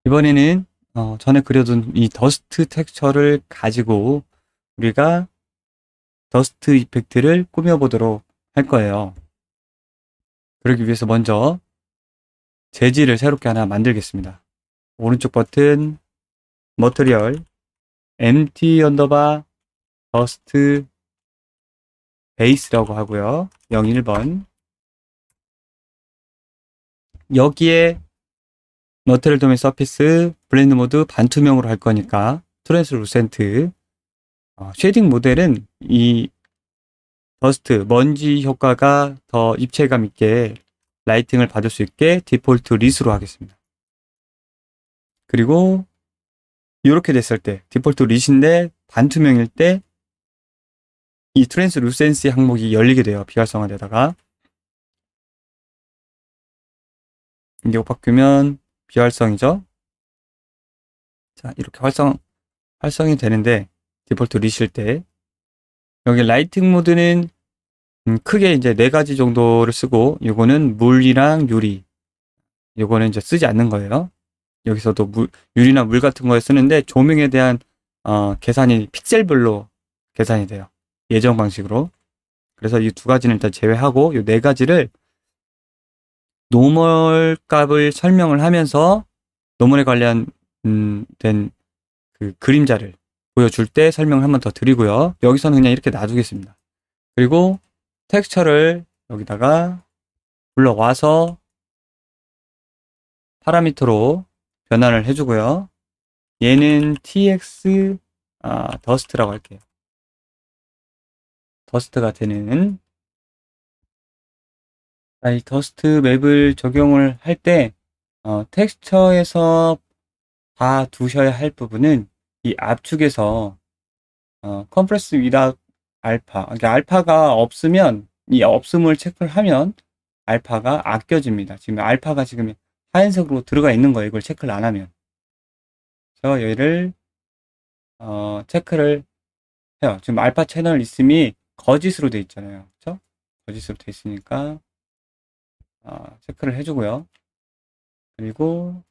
이번에는 전에 그려둔 이 더스트 텍스처를 가지고 우리가 더스트 이펙트를 꾸며보도록 할 거예요. 그러기 위해서 먼저 재질을 새롭게 하나 만들겠습니다. 오른쪽 버튼, 머티리얼, empty 언더바 더스트 베이스라고 하고요. 01번. 여기에 머티리얼 도메인 서피스, 블렌드 모드 반투명으로 할 거니까 트랜스루센트. 쉐딩 모델은 이 더스트, 먼지 효과가 더 입체감 있게 라이팅을 받을 수 있게 디폴트 리스로 하겠습니다. 그리고 이렇게 됐을 때 디폴트 리스인데 반투명일 때 이 트랜스루센시 항목이 열리게 돼요. 비활성화되다가 이게 바뀌면 비활성이죠. 자, 이렇게 활성이 되는데 디폴트 리실 때 여기 라이팅 모드는 크게 이제 4가지 정도를 쓰고 요거는 물이랑 유리, 요거는 이제 쓰지 않는 거예요. 여기서도 유리나 물 같은 거에 쓰는데 조명에 대한 계산이 픽셀별로 계산이 돼요. 예정 방식으로. 그래서 이 2가지는 일단 제외하고 이 4가지를 노멀 값을 설명을 하면서 노멀에 관련된 그 그림자를 보여줄 때 설명을 한 번 더 드리고요. 여기서는 그냥 이렇게 놔두겠습니다. 그리고 텍스처를 여기다가 불러와서 파라미터로 변환을 해주고요. 얘는 tx 더스트라고 할게요. 더스트가 되는 이 더스트 맵을 적용을 할 때 텍스처에서 다 두셔야 할 부분은 이 압축에서 컴프레스 위다 알파, 그러니까 알파가 없으면 이 없음을 체크를 하면 알파가 아껴집니다. 지금 알파가 지금 하얀색으로 들어가 있는 거예요. 이걸 체크를 안 하면. 그래서 얘를 체크를 해요. 지금 알파 채널 있음이 거짓으로 돼 있잖아요. 그렇죠? 거짓으로 돼 있으니까 체크를 해주고요. 그리고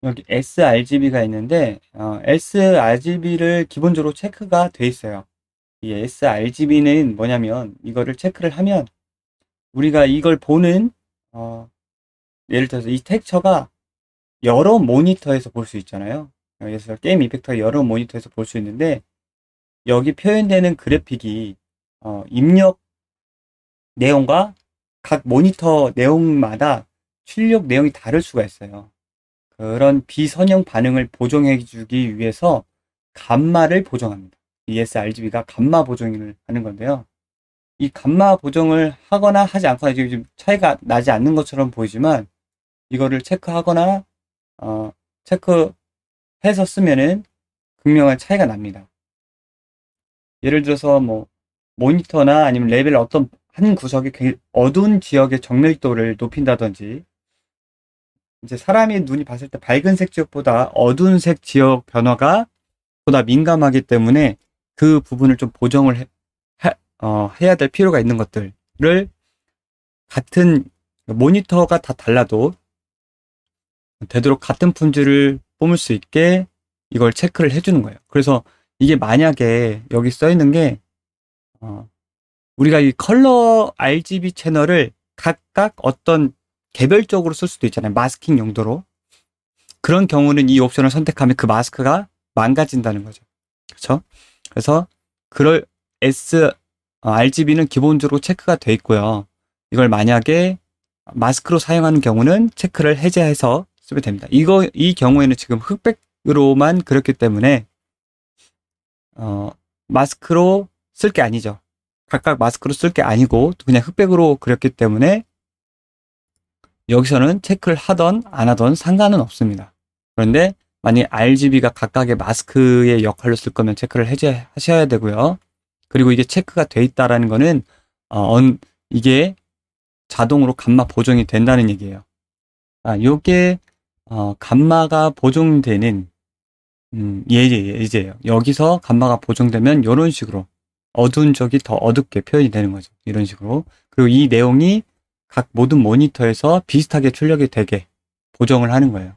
여기 sRGB가 있는데 sRGB를 기본적으로 체크가 돼 있어요. 이 sRGB는 뭐냐면 이거를 체크를 하면 우리가 이걸 보는 예를 들어서 이 텍스처가 여러 모니터에서 볼 수 있잖아요. 그래서 게임 이펙터가 여러 모니터에서 볼 수 있는데 여기 표현되는 그래픽이 입력 내용과 각 모니터 내용마다 출력 내용이 다를 수가 있어요. 그런 비선형 반응을 보정해 주기 위해서 감마를 보정합니다. 이 sRGB가 감마 보정을 하는 건데요. 이 감마 보정을 하거나 하지 않거나 지금 차이가 나지 않는 것처럼 보이지만 이거를 체크하거나 체크해서 쓰면은 극명한 차이가 납니다. 예를 들어서 뭐 모니터나 아니면 레벨 어떤 한 구석이 어두운 지역의 정밀도를 높인다든지 이제 사람이 눈이 봤을 때 밝은 색 지역보다 어두운 색 지역 변화가 보다 민감하기 때문에 그 부분을 좀 보정을 해야 될 필요가 있는 것들을 같은 모니터가 다 달라도 되도록 같은 품질을 뿜을 수 있게 이걸 체크를 해주는 거예요. 그래서 이게 만약에 여기 써 있는 게 우리가 이 컬러 RGB 채널을 각각 어떤 개별적으로 쓸 수도 있잖아요. 마스킹 용도로. 그런 경우는 이 옵션을 선택하면 그 마스크가 망가진다는 거죠. 그렇죠? 그래서 RGB는 기본적으로 체크가 돼 있고요. 이걸 만약에 마스크로 사용하는 경우는 체크를 해제해서 쓰면 됩니다. 이 경우에는 지금 흑백으로만 그렸기 때문에 마스크로 쓸 게 아니죠. 각각 마스크로 쓸 게 아니고 그냥 흑백으로 그렸기 때문에 여기서는 체크를 하던 안 하던 상관은 없습니다. 그런데 만약 RGB가 각각의 마스크의 역할로 쓸 거면 체크를 해제하셔야 되고요. 그리고 이게 체크가 돼 있다라는 거는 이게 자동으로 감마 보정이 된다는 얘기예요. 요게 감마가 보정되는 예제예요. 여기서 감마가 보정되면 이런 식으로 어두운 쪽이 더 어둡게 표현이 되는 거죠. 이런 식으로. 그리고 이 내용이 각 모든 모니터에서 비슷하게 출력이 되게 보정을 하는 거예요.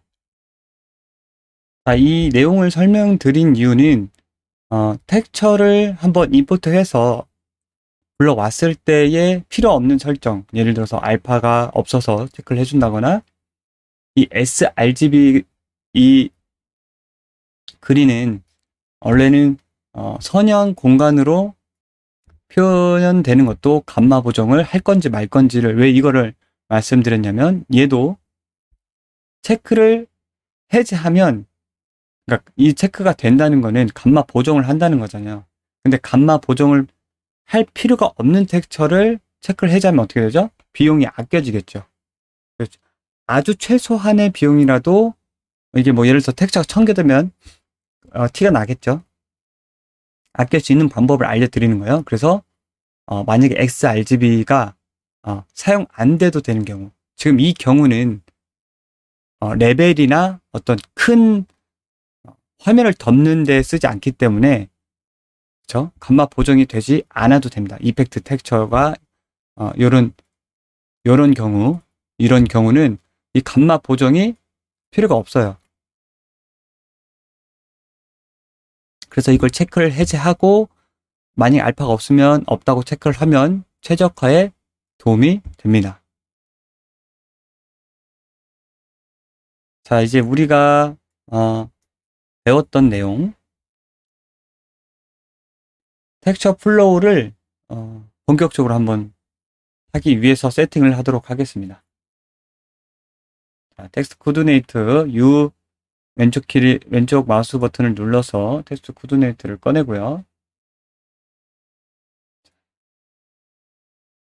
자, 이 내용을 설명드린 이유는 텍스처를 한번 임포트해서 불러왔을 때에 필요 없는 설정, 예를 들어서 알파가 없어서 체크를 해준다거나 이 sRGB 이 그리는 원래는 선형 공간으로 표현되는 것도 감마 보정을 할 건지 말 건지를 왜 이거를 말씀드렸냐면, 얘도 체크를 해제하면, 그러니까 이 체크가 된다는 거는 감마 보정을 한다는 거잖아요. 근데 감마 보정을 할 필요가 없는 텍스처를 체크를 해제하면 어떻게 되죠? 비용이 아껴지겠죠. 그렇죠. 아주 최소한의 비용이라도, 이게 뭐 예를 들어서 텍스처가 1000개 되면 티가 나겠죠. 아낄 수 있는 방법을 알려드리는 거예요. 그래서 만약에 sRGB가 사용 안 돼도 되는 경우, 지금 이 경우는 레벨이나 어떤 큰 화면을 덮는 데 쓰지 않기 때문에, 그렇죠? 감마 보정이 되지 않아도 됩니다. 이펙트 텍스처가 이런 경우는 이 감마 보정이 필요가 없어요. 그래서 이걸 체크를 해제하고, 만약 알파가 없다고 체크를 하면 최적화에 도움이 됩니다. 자, 이제 우리가 배웠던 내용, 텍스처 플로우를 본격적으로 한번 하기 위해서 세팅을 하도록 하겠습니다. 자, 텍스트 코디네이트 U 왼쪽 마우스 버튼을 눌러서 텍스트 코디네이트를 꺼내고요.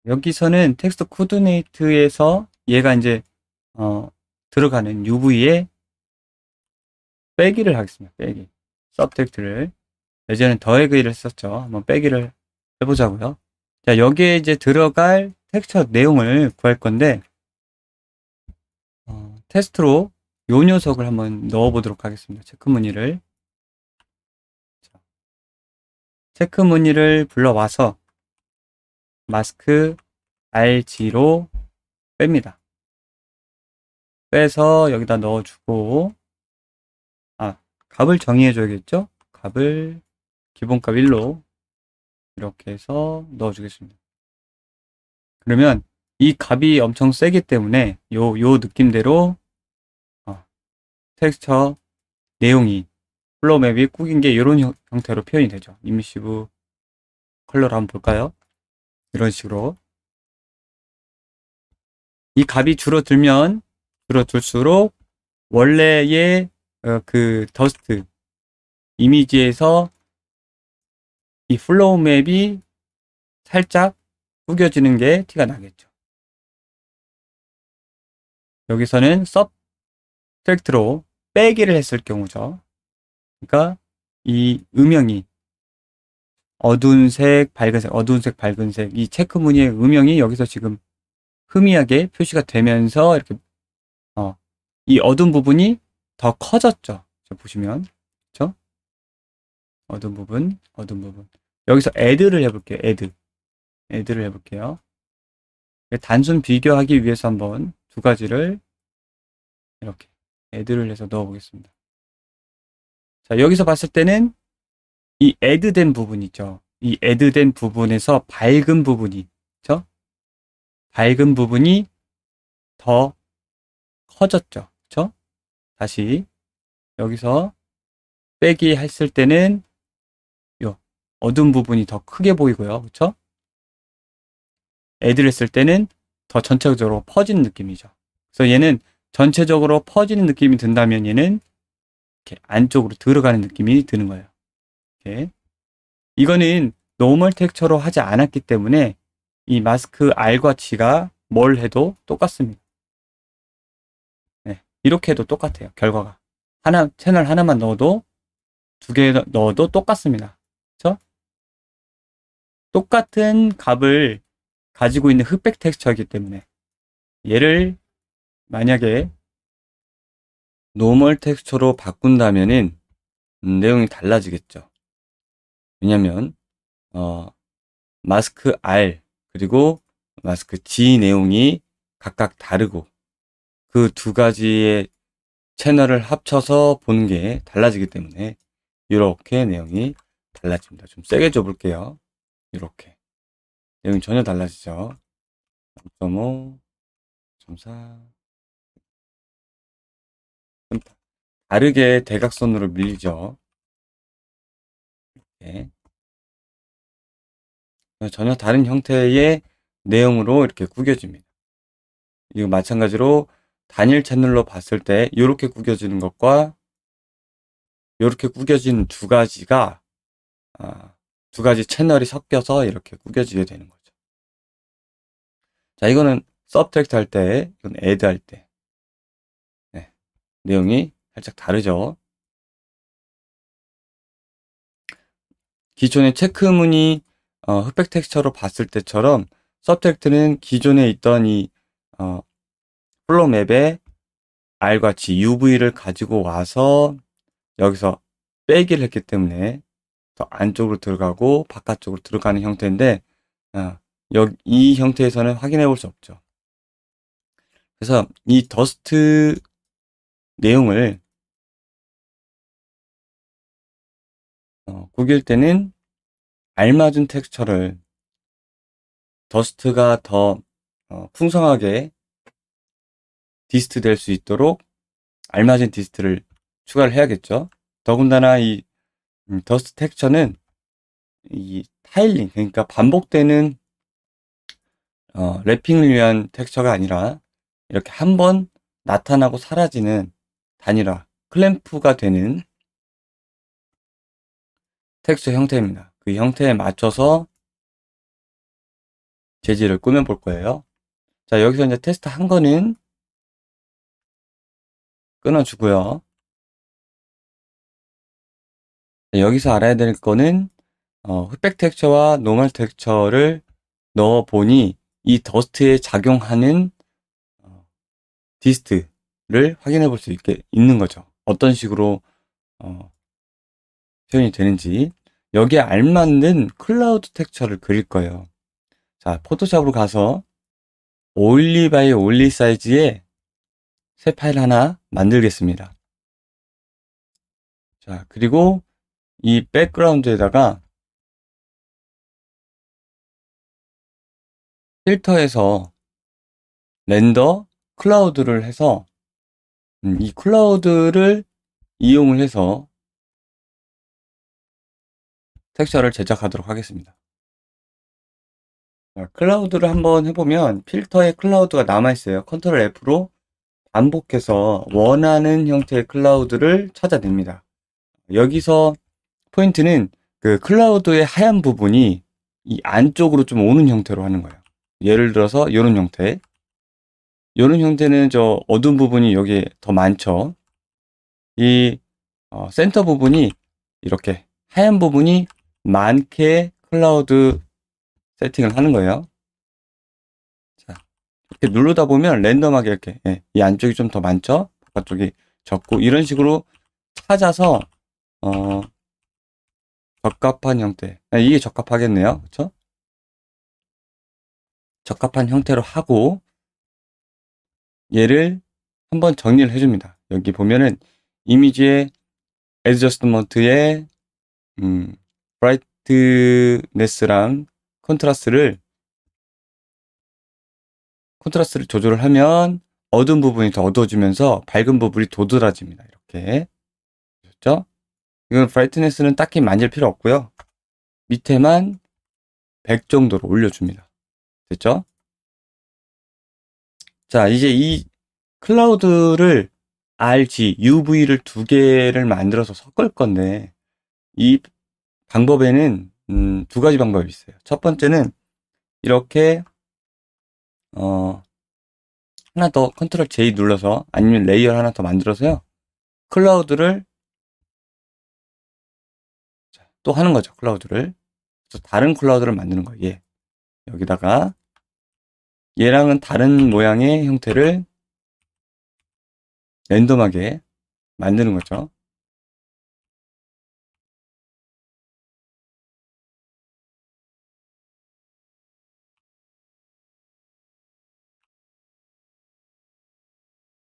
여기서는 텍스트 코디네이트에서 얘가 이제 들어가는 UV에 빼기를 하겠습니다. 빼기. 서브텍트를. 예전엔 더하기를 했었죠. 한번 빼기를 해보자고요. 자, 여기에 이제 들어갈 텍스처 내용을 구할 건데, 테스트로 요 녀석을 한번 넣어보도록 하겠습니다. 체크 무늬를. 자, 체크 무늬를 불러와서 마스크 RG로 뺍니다. 빼서 여기다 넣어주고, 값을 정의해줘야겠죠? 값을 기본값 1로 이렇게 해서 넣어주겠습니다. 그러면 이 값이 엄청 세기 때문에 요 느낌대로 텍스처 내용이 플로우 맵이 꾸긴 게 이런 형태로 표현이 되죠. 이미시브 컬러로 한번 볼까요? 이런 식으로 이 값이 줄어들수록 원래의 그 더스트 이미지에서 이 플로우 맵이 살짝 구겨지는 게 티가 나겠죠. 여기서는 서브트랙트로 빼기를 했을 경우죠. 그러니까 이 음영이 어두운 색, 밝은 색, 어두운 색, 밝은 색, 이 체크 무늬의 음영이 여기서 지금 흐미하게 표시가 되면서 이렇게 이 어두운 부분이 더 커졌죠. 보시면, 그렇죠? 어두운 부분. 여기서 add를 해볼게요. add를 해볼게요. 단순 비교하기 위해서 한번 두 가지를 이렇게 add를 해서 넣어보겠습니다. 자, 여기서 봤을 때는 이 add된 부분 있죠. 이 add된 부분에서 밝은 부분이, 그렇죠? 밝은 부분이 더 커졌죠. 그렇죠? 다시 여기서 빼기 했을 때는 요 어두운 부분이 더 크게 보이고요. 그렇죠? add를 했을 때는 더 전체적으로 퍼지는 느낌이죠. 그래서 얘는 전체적으로 퍼지는 느낌이 든다면 얘는 이렇게 안쪽으로 들어가는 느낌이 드는 거예요. 이렇게. 이거는 노멀 텍스처로 하지 않았기 때문에 이 마스크 R과 G가 뭘 해도 똑같습니다. 네, 이렇게 해도 똑같아요. 결과가. 채널 하나만 넣어도 두 개 넣어도 똑같습니다. 그렇죠? 똑같은 값을 가지고 있는 흑백 텍스처이기 때문에 얘를 만약에 노멀 텍스처로 바꾼다면은 내용이 달라지겠죠. 왜냐면 마스크 R 그리고 마스크 G 내용이 각각 다르고 그 두 가지의 채널을 합쳐서 보는 게 달라지기 때문에 이렇게 내용이 달라집니다. 좀 세게 줘볼게요. 이렇게 내용이 전혀 달라지죠. 0.5, 0.4 좀 다르게 대각선으로 밀리죠. 네. 전혀 다른 형태의 내용으로 이렇게 구겨집니다. 이거 마찬가지로 단일 채널로 봤을 때 이렇게 구겨지는 것과 이렇게 구겨진 두 가지가 두 가지 채널이 섞여서 이렇게 구겨지게 되는 거죠. 자, 이거는 서브트랙트 할 때, 이건 애드 할 때. 네, 내용이 살짝 다르죠. 기존의 체크무늬 흑백 텍스처로 봤을 때처럼 서브트랙트는 기존에 있던 이 플로우 맵에 R과 G, UV를 가지고 와서 여기서 빼기를 했기 때문에 더 안쪽으로 들어가고 바깥쪽으로 들어가는 형태인데 이 형태에서는 확인해 볼 수 없죠. 그래서 이 더스트 내용을 구길 때는 알맞은 텍스처를 더스트가 더 풍성하게 디스트 될 수 있도록 알맞은 디스트를 추가를 해야겠죠. 더군다나 이 더스트 텍스처는 이 타일링, 그러니까 반복되는 랩핑을 위한 텍스처가 아니라 이렇게 한번 나타나고 사라지는 단일화, 클램프가 되는 텍스처 형태입니다. 그 형태에 맞춰서 재질을 꾸며볼 거예요. 자, 여기서 이제 테스트 한 거는 끊어주고요. 여기서 알아야 될 거는 흑백 텍스처와 노멀 텍스처를 넣어보니 이 더스트에 작용하는 디스트를 확인해 볼 수 있는 거죠. 어떤 식으로 표현이 되는지. 여기에 알맞는 클라우드 텍스처를 그릴 거예요. 자, 포토샵으로 가서 올리 바이 올리 사이즈의 새 파일 하나 만들겠습니다. 자, 그리고 이 백그라운드에다가 필터에서 렌더 클라우드를 해서 이 클라우드를 이용을 해서 텍스처를 제작하도록 하겠습니다. 자, 클라우드를 한번 해보면 필터에 클라우드가 남아있어요. 컨트롤 F로 반복해서 원하는 형태의 클라우드를 찾아냅니다. 여기서 포인트는 그 클라우드의 하얀 부분이 이 안쪽으로 좀 오는 형태로 하는 거예요. 예를 들어서 이런 형태. 이런 형태는 저 어두운 부분이 여기에 더 많죠. 이 센터 부분이 이렇게 하얀 부분이 많게 클라우드 세팅을 하는 거예요. 자, 이렇게 누르다 보면 랜덤하게 이렇게 이 안쪽이 좀 더 많죠. 바깥쪽이 적고 이런 식으로 찾아서 적합한 형태. 이게 적합하겠네요. 그렇죠? 적합한 형태로 하고 얘를 한번 정리를 해줍니다. 여기 보면은 이미지의 애드저스트먼트의 브라이트네스랑 컨트라스트를 조절을 하면 어두운 부분이 더 어두워지면서 밝은 부분이 도드라집니다. 이렇게 보셨죠? 이건 브라이트네스는 딱히 만질 필요 없고요. 밑에만 100 정도로 올려줍니다. 됐죠? 자, 이제 이 클라우드를 RG, UV를 두 개를 만들어서 섞을 건데 이 방법에는 두 가지 방법이 있어요. 첫 번째는 이렇게 하나 더 컨트롤 J 눌러서 아니면 레이어 하나 더 만들어서요. 클라우드를 또 하는 거죠. 클라우드를. 그래서 다른 클라우드를 만드는 거예요. 얘. 여기다가 얘랑은 다른 모양의 형태를 랜덤하게 만드는 거죠.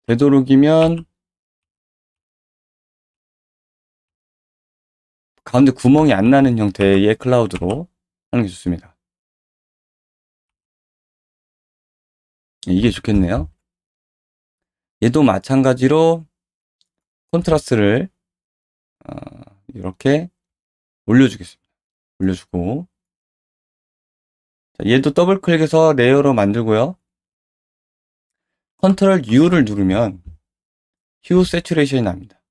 되도록이면 가운데 구멍이 안 나는 형태의 클라우드로 하는 게 좋습니다. 이게 좋겠네요. 얘도 마찬가지로 콘트라스트를 이렇게 올려주겠습니다. 올려주고, 자, 얘도 더블 클릭해서 레이어로 만들고요. 컨트롤 U를 누르면 휴 세츄레이션이 납니다.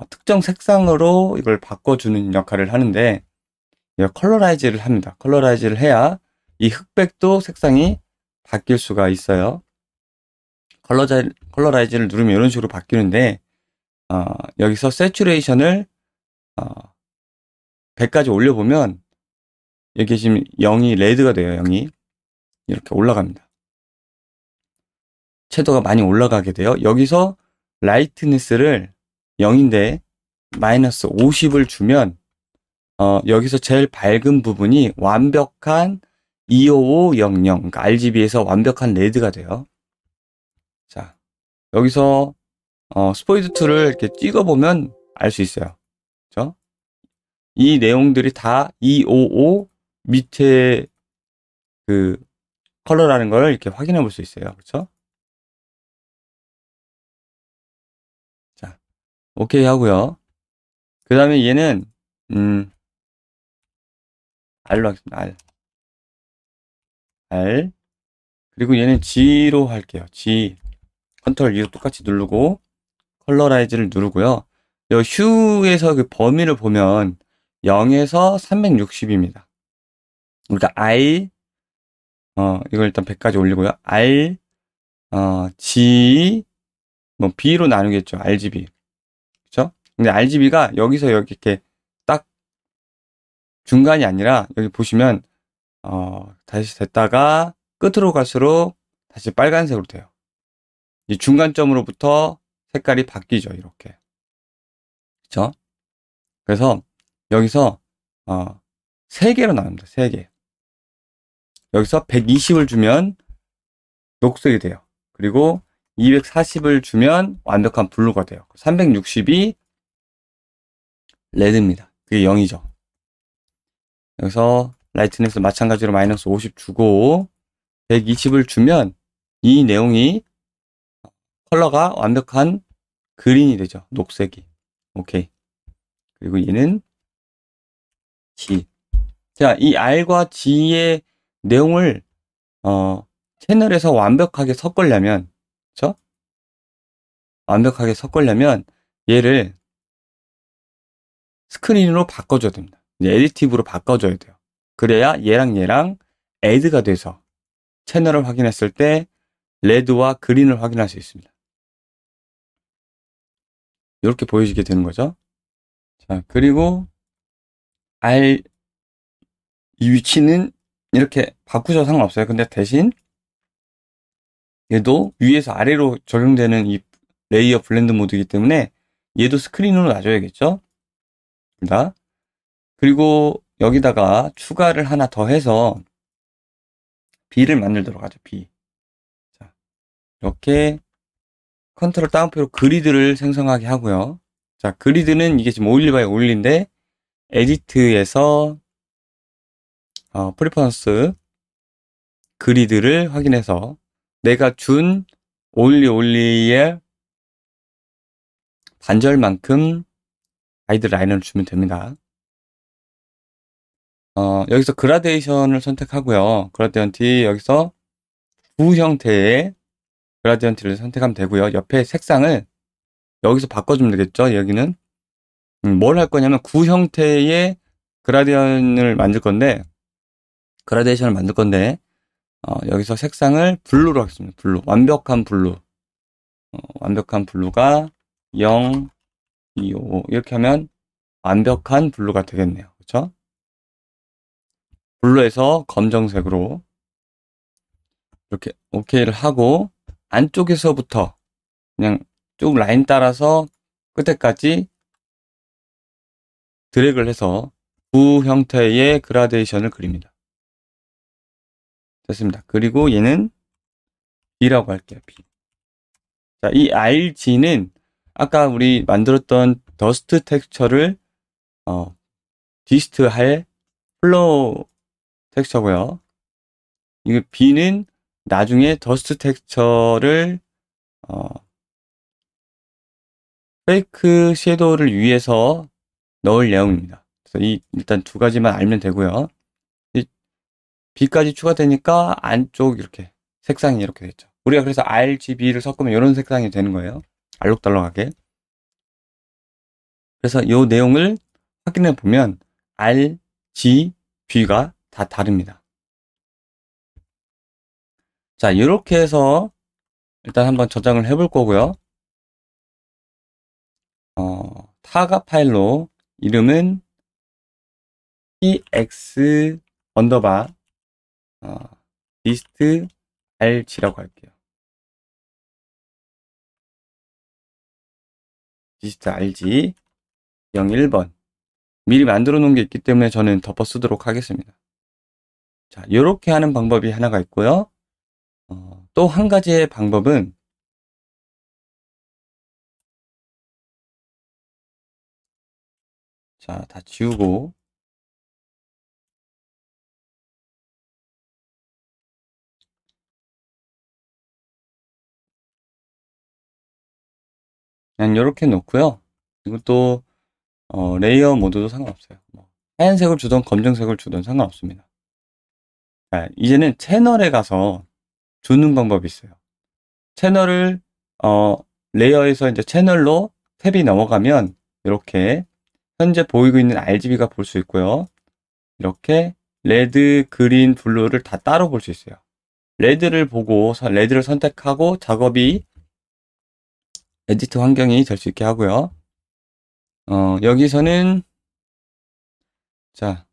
특정 색상으로 이걸 바꿔주는 역할을 하는데, 컬러라이즈를 합니다. 컬러라이즈를 해야 이 흑백도 색상이 바뀔 수가 있어요. 컬러라이즈를 누르면 이런 식으로 바뀌는데, 여기서 세츄레이션을 100까지 올려보면 여기 지금 0이 레드가 돼요. 0이 이렇게 올라갑니다. 채도가 많이 올라가게 돼요. 여기서 라이트니스를 0인데 마이너스 50을 주면 여기서 제일 밝은 부분이 완벽한 25500, 그러니까 RGB에서 완벽한 레드가 돼요. 자, 여기서 스포이드 툴을 이렇게 찍어보면 알 수 있어요. 그렇죠? 이 내용들이 다 255 밑에 그 컬러라는 걸 이렇게 확인해 볼 수 있어요. 그렇죠? 자, 오케이 하고요. 그 다음에 얘는 R로 하겠습니다. R. 그리고 얘는 G로 할게요. G. 컨트롤 U 똑같이 누르고 컬러라이즈를 누르고요. 이 휴에서 그 범위를 보면 0에서 360입니다. 그러니까 R, 이걸 일단 100까지 올리고요. R, G, 뭐 B로 나누겠죠. RGB. 그쵸? 근데 RGB가 여기서 여기 이렇게 딱 중간이 아니라 여기 보시면, 다시 됐다가 끝으로 갈수록 다시 빨간색으로 돼요. 이 중간점으로부터 색깔이 바뀌죠. 이렇게. 그쵸? 그래서 여기서, 3개로 나눕니다. 3개. 여기서 120을 주면 녹색이 돼요. 그리고 240을 주면 완벽한 블루가 돼요. 360이 레드입니다. 그게 0이죠. 여기서 라이트니스 마찬가지로 마이너스 50 주고 120을 주면 이 내용이 컬러가 완벽한 그린이 되죠. 녹색이. 오케이. 그리고 얘는 G. 자, 이 R과 G의 내용을 채널에서 완벽하게 섞으려면, 그쵸? 완벽하게 섞으려면 얘를 스크린으로 바꿔줘야 됩니다. 이제 에디티브로 바꿔줘야 돼요. 그래야 얘랑 애드가 돼서 채널을 확인했을 때 레드와 그린을 확인할 수 있습니다. 이렇게 보여지게 되는 거죠. 자, 그리고 R 이 위치는 이렇게 바꾸셔도 상관없어요. 근데 대신 얘도 위에서 아래로 적용되는 이 레이어 블렌드 모드이기 때문에 얘도 스크린으로 놔줘야겠죠. 그리고 여기다가 추가를 하나 더 해서 B를 만들도록 하죠. B. 자, 이렇게 컨트롤 다운표로 그리드를 생성하게 하고요. 자, 그리드는 이게 지금 512x512인데 에디트에서 프리퍼런스 그리드를 확인해서 내가 준 올리의 반절만큼 가이드 라인을 주면 됩니다. 여기서 그라데이션을 선택하고요. 그라디언트 여기서 구 형태의 그라디언트를 선택하면 되고요. 옆에 색상을 여기서 바꿔주면 되겠죠. 여기는 뭘 할 거냐면 구 형태의 그라데이션을 만들 건데 여기서 색상을 블루로 하겠습니다. 블루. 완벽한 블루. 완벽한 블루가 0, 2, 5 이렇게 하면 완벽한 블루가 되겠네요. 그렇죠? 블루에서 검정색으로 이렇게 오케이를 하고 안쪽에서부터 그냥 쭉 라인 따라서 끝에까지 드래그를 해서 구 형태의 그라데이션을 그립니다. 됐습니다. 그리고 얘는 B라고 할게요. B. 자, 이 RG는 아까 우리 만들었던 더스트 텍스처를 디스트할 플로우 텍스처고요. 이거 B는 나중에 더스트 텍스처를 페이크 섀도우를 위해서 넣을 내용입니다. 그래서 일단 두 가지만 알면 되고요. B까지 추가되니까 안쪽 이렇게 색상이 이렇게 됐죠. 우리가 그래서 RGB를 섞으면 이런 색상이 되는 거예요. 알록달록하게. 그래서 이 내용을 확인해 보면 RGB가 다 다릅니다. 자, 이렇게 해서 일단 한번 저장을 해볼 거고요. 타가 파일로 이름은 tx 언더바 리스트 rg라고 할게요. 리스트 rg 01번 미리 만들어 놓은 게 있기 때문에 저는 덮어 쓰도록 하겠습니다. 자, 이렇게 하는 방법이 하나가 있고요. 또 한 가지의 방법은 자, 다 지우고 그냥 이렇게 놓고요. 이것도 레이어 모드도 상관없어요. 하얀색을 주던 검정색을 주던 상관없습니다. 자, 이제는 채널에 가서 주는 방법이 있어요. 채널을 레이어에서 이제 채널로 탭이 넘어가면 이렇게 현재 보이고 있는 RGB가 볼 수 있고요. 이렇게 레드, 그린, 블루를 다 따로 볼 수 있어요. 레드를 보고 레드를 선택하고 작업이 에디트 환경이 될 수 있게 하고요. 여기서는 자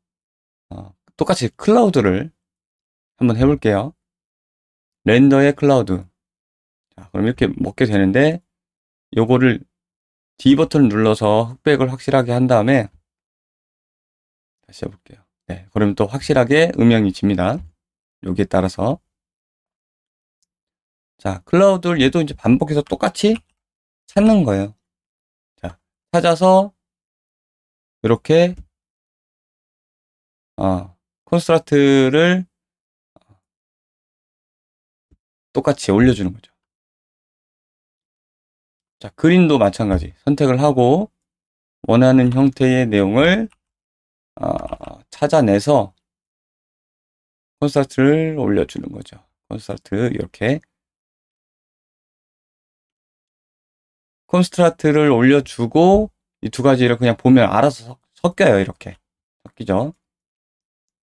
똑같이 클라우드를 한번 해볼게요. 렌더의 클라우드. 자, 그럼 이렇게 먹게 되는데 요거를 D 버튼을 눌러서 흑백을 확실하게 한 다음에 다시 해볼게요. 네, 그러면 또 확실하게 음영이 집니다. 여기에 따라서 자, 클라우드를 얘도 이제 반복해서 똑같이 찾는 거예요. 자, 찾아서 이렇게 콘스트라트를 똑같이 올려주는 거죠. 자, 그린도 마찬가지 선택을 하고 원하는 형태의 내용을 찾아내서 콘스트라트를 올려주는 거죠. 콘스트라트 이렇게 콘스트라트를 올려주고 이 두 가지를 그냥 보면 알아서 섞여요. 이렇게 섞이죠.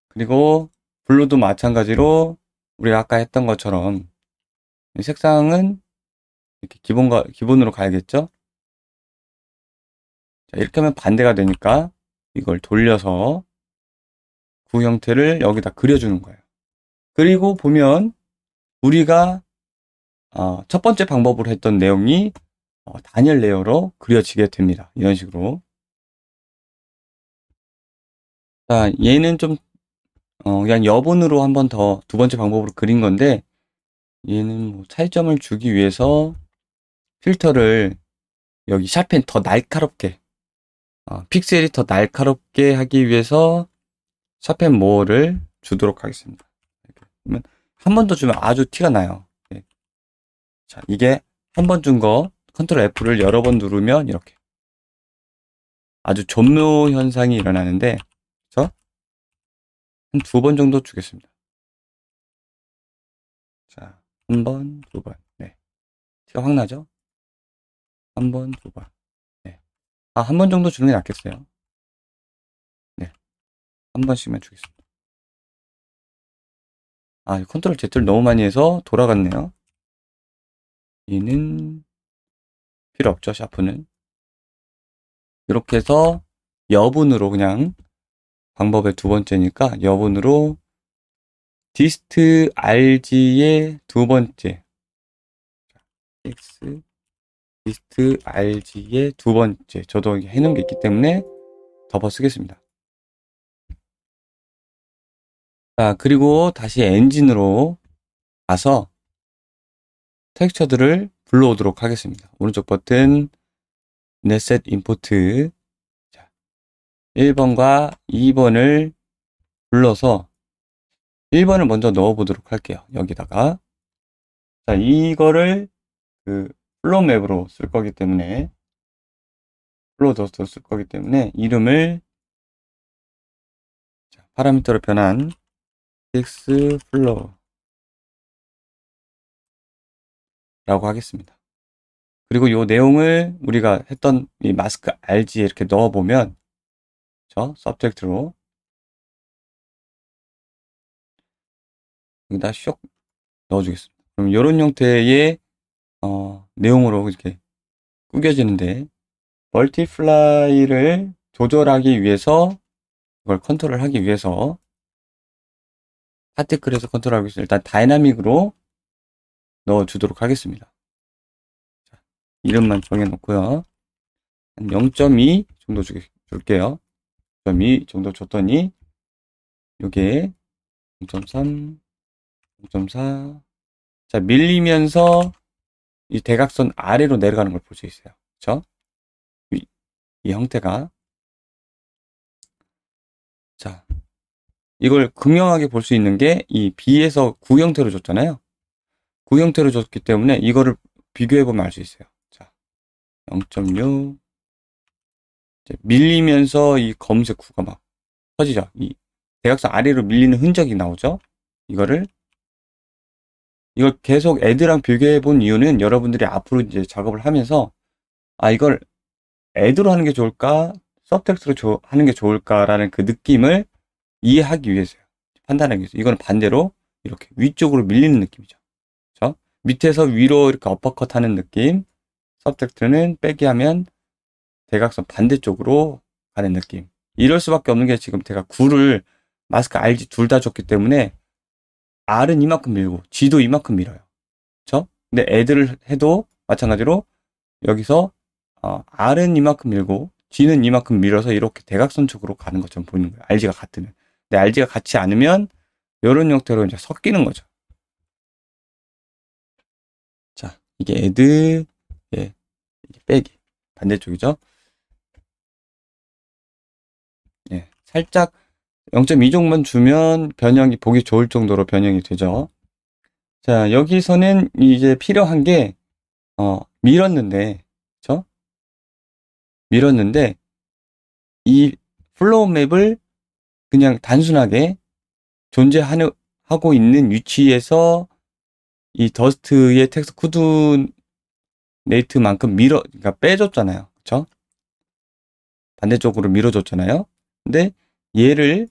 그리고 블루도 마찬가지로 우리가 아까 했던 것처럼 색상은 이렇게 기본으로 가야겠죠. 자, 이렇게 하면 반대가 되니까 이걸 돌려서 구 형태를 여기다 그려주는 거예요. 그리고 보면 우리가 첫 번째 방법으로 했던 내용이 단열 레이어로 그려지게 됩니다. 이런 식으로. 자, 얘는 좀 그냥 여분으로 한 번 더 두 번째 방법으로 그린 건데 얘는 뭐 차이점을 주기 위해서 필터를 여기 샤펜 더 날카롭게 픽셀이 더 날카롭게 하기 위해서 샤펜 모어를 주도록 하겠습니다. 그러면 한 번 더 주면 아주 티가 나요. 네. 자, 이게 한 번 준 거 컨트롤 F를 여러 번 누르면 이렇게 아주 점묘 현상이 일어나는데 그래서 한 두 번 정도 주겠습니다. 자, 한 번, 두 번. 네. 티가 확 나죠? 한 번, 두 번. 네. 한 번 정도 주는 게 낫겠어요. 네. 한 번씩만 주겠습니다. 컨트롤 Z를 너무 많이 해서 돌아갔네요. 얘는 필요 없죠, 샤프는. 이렇게 해서 여분으로 그냥 방법의 두 번째니까 여분으로 디스트 RG의 두 번째 X 디스트 RG의 두 번째 저도 해놓은 게 있기 때문에 덮어 쓰겠습니다. 자, 그리고 다시 엔진으로 가서 텍스처들을 불러오도록 하겠습니다. 오른쪽 버튼 넷셋 임포트. 자, 1번과 2번을 불러서 1번을 먼저 넣어보도록 할게요. 여기다가. 자, 이거를 그 플로우 맵으로 쓸 거기 때문에, 플로우 더스트로 쓸 거기 때문에 이름을 자, 파라미터로 변한 픽스 플로우 라고 하겠습니다. 그리고 이 내용을 우리가 했던 이 마스크 RG에 이렇게 넣어보면, 저 서브젝트로 여기다 쇽 넣어주겠습니다. 그럼 이런 형태의 내용으로 이렇게 꾸겨지는데, 멀티플라이를 조절하기 위해서, 이걸 컨트롤하기 위해서, 파티클에서 컨트롤하기 위해서 일단 다이나믹으로 넣어주도록 하겠습니다. 자, 이름만 정해놓고요. 한 0.2 정도 줄게요. 0.2 정도 줬더니, 요게 0.3, 0.4. 자, 밀리면서 이 대각선 아래로 내려가는 걸 볼 수 있어요. 그쵸? 이 형태가. 자, 이걸 극명하게 볼 수 있는 게 이 B에서 구 형태로 줬잖아요. 구 형태로 줬기 때문에 이거를 비교해보면 알 수 있어요. 자, 0.6. 밀리면서 이 검은색 구가 막 퍼지죠. 이 대각선 아래로 밀리는 흔적이 나오죠. 이걸 계속 애드랑 비교해 본 이유는 여러분들이 앞으로 이제 작업을 하면서, 아, 이걸 애드로 하는 게 좋을까? 서브텍스트로 하는 게 좋을까라는 그 느낌을 이해하기 위해서요. 판단하기 위해서. 이거는 반대로 이렇게 위쪽으로 밀리는 느낌이죠. 그렇죠? 밑에서 위로 이렇게 어퍼컷 하는 느낌. 서브텍스트는 빼기 하면 대각선 반대쪽으로 가는 느낌. 이럴 수밖에 없는 게, 지금 제가 9를 마스크 RG 둘 다 줬기 때문에 R은 이만큼 밀고 G도 이만큼 밀어요. 그렇죠? 근데 애들을 해도 마찬가지로 여기서 R은 이만큼 밀고 G는 이만큼 밀어서 이렇게 대각선 쪽으로 가는 것처럼 보이는 거예요. RG가 같으면. 근데 RG가 같지 않으면 이런 형태로 이제 섞이는 거죠. 자, 이게 애드, 예, 이게 빼기. 반대쪽이죠. 예, 살짝 0.2 정도만 주면 변형이 보기 좋을 정도로 변형이 되죠. 자, 여기서는 이제 필요한 게, 밀었는데, 그쵸? 밀었는데, 이 플로우 맵을 그냥 단순하게 존재하고 있는 위치에서 이 더스트의 텍스트 코드네이트만큼 그러니까 빼줬잖아요. 그쵸? 반대쪽으로 밀어줬잖아요. 근데 얘를,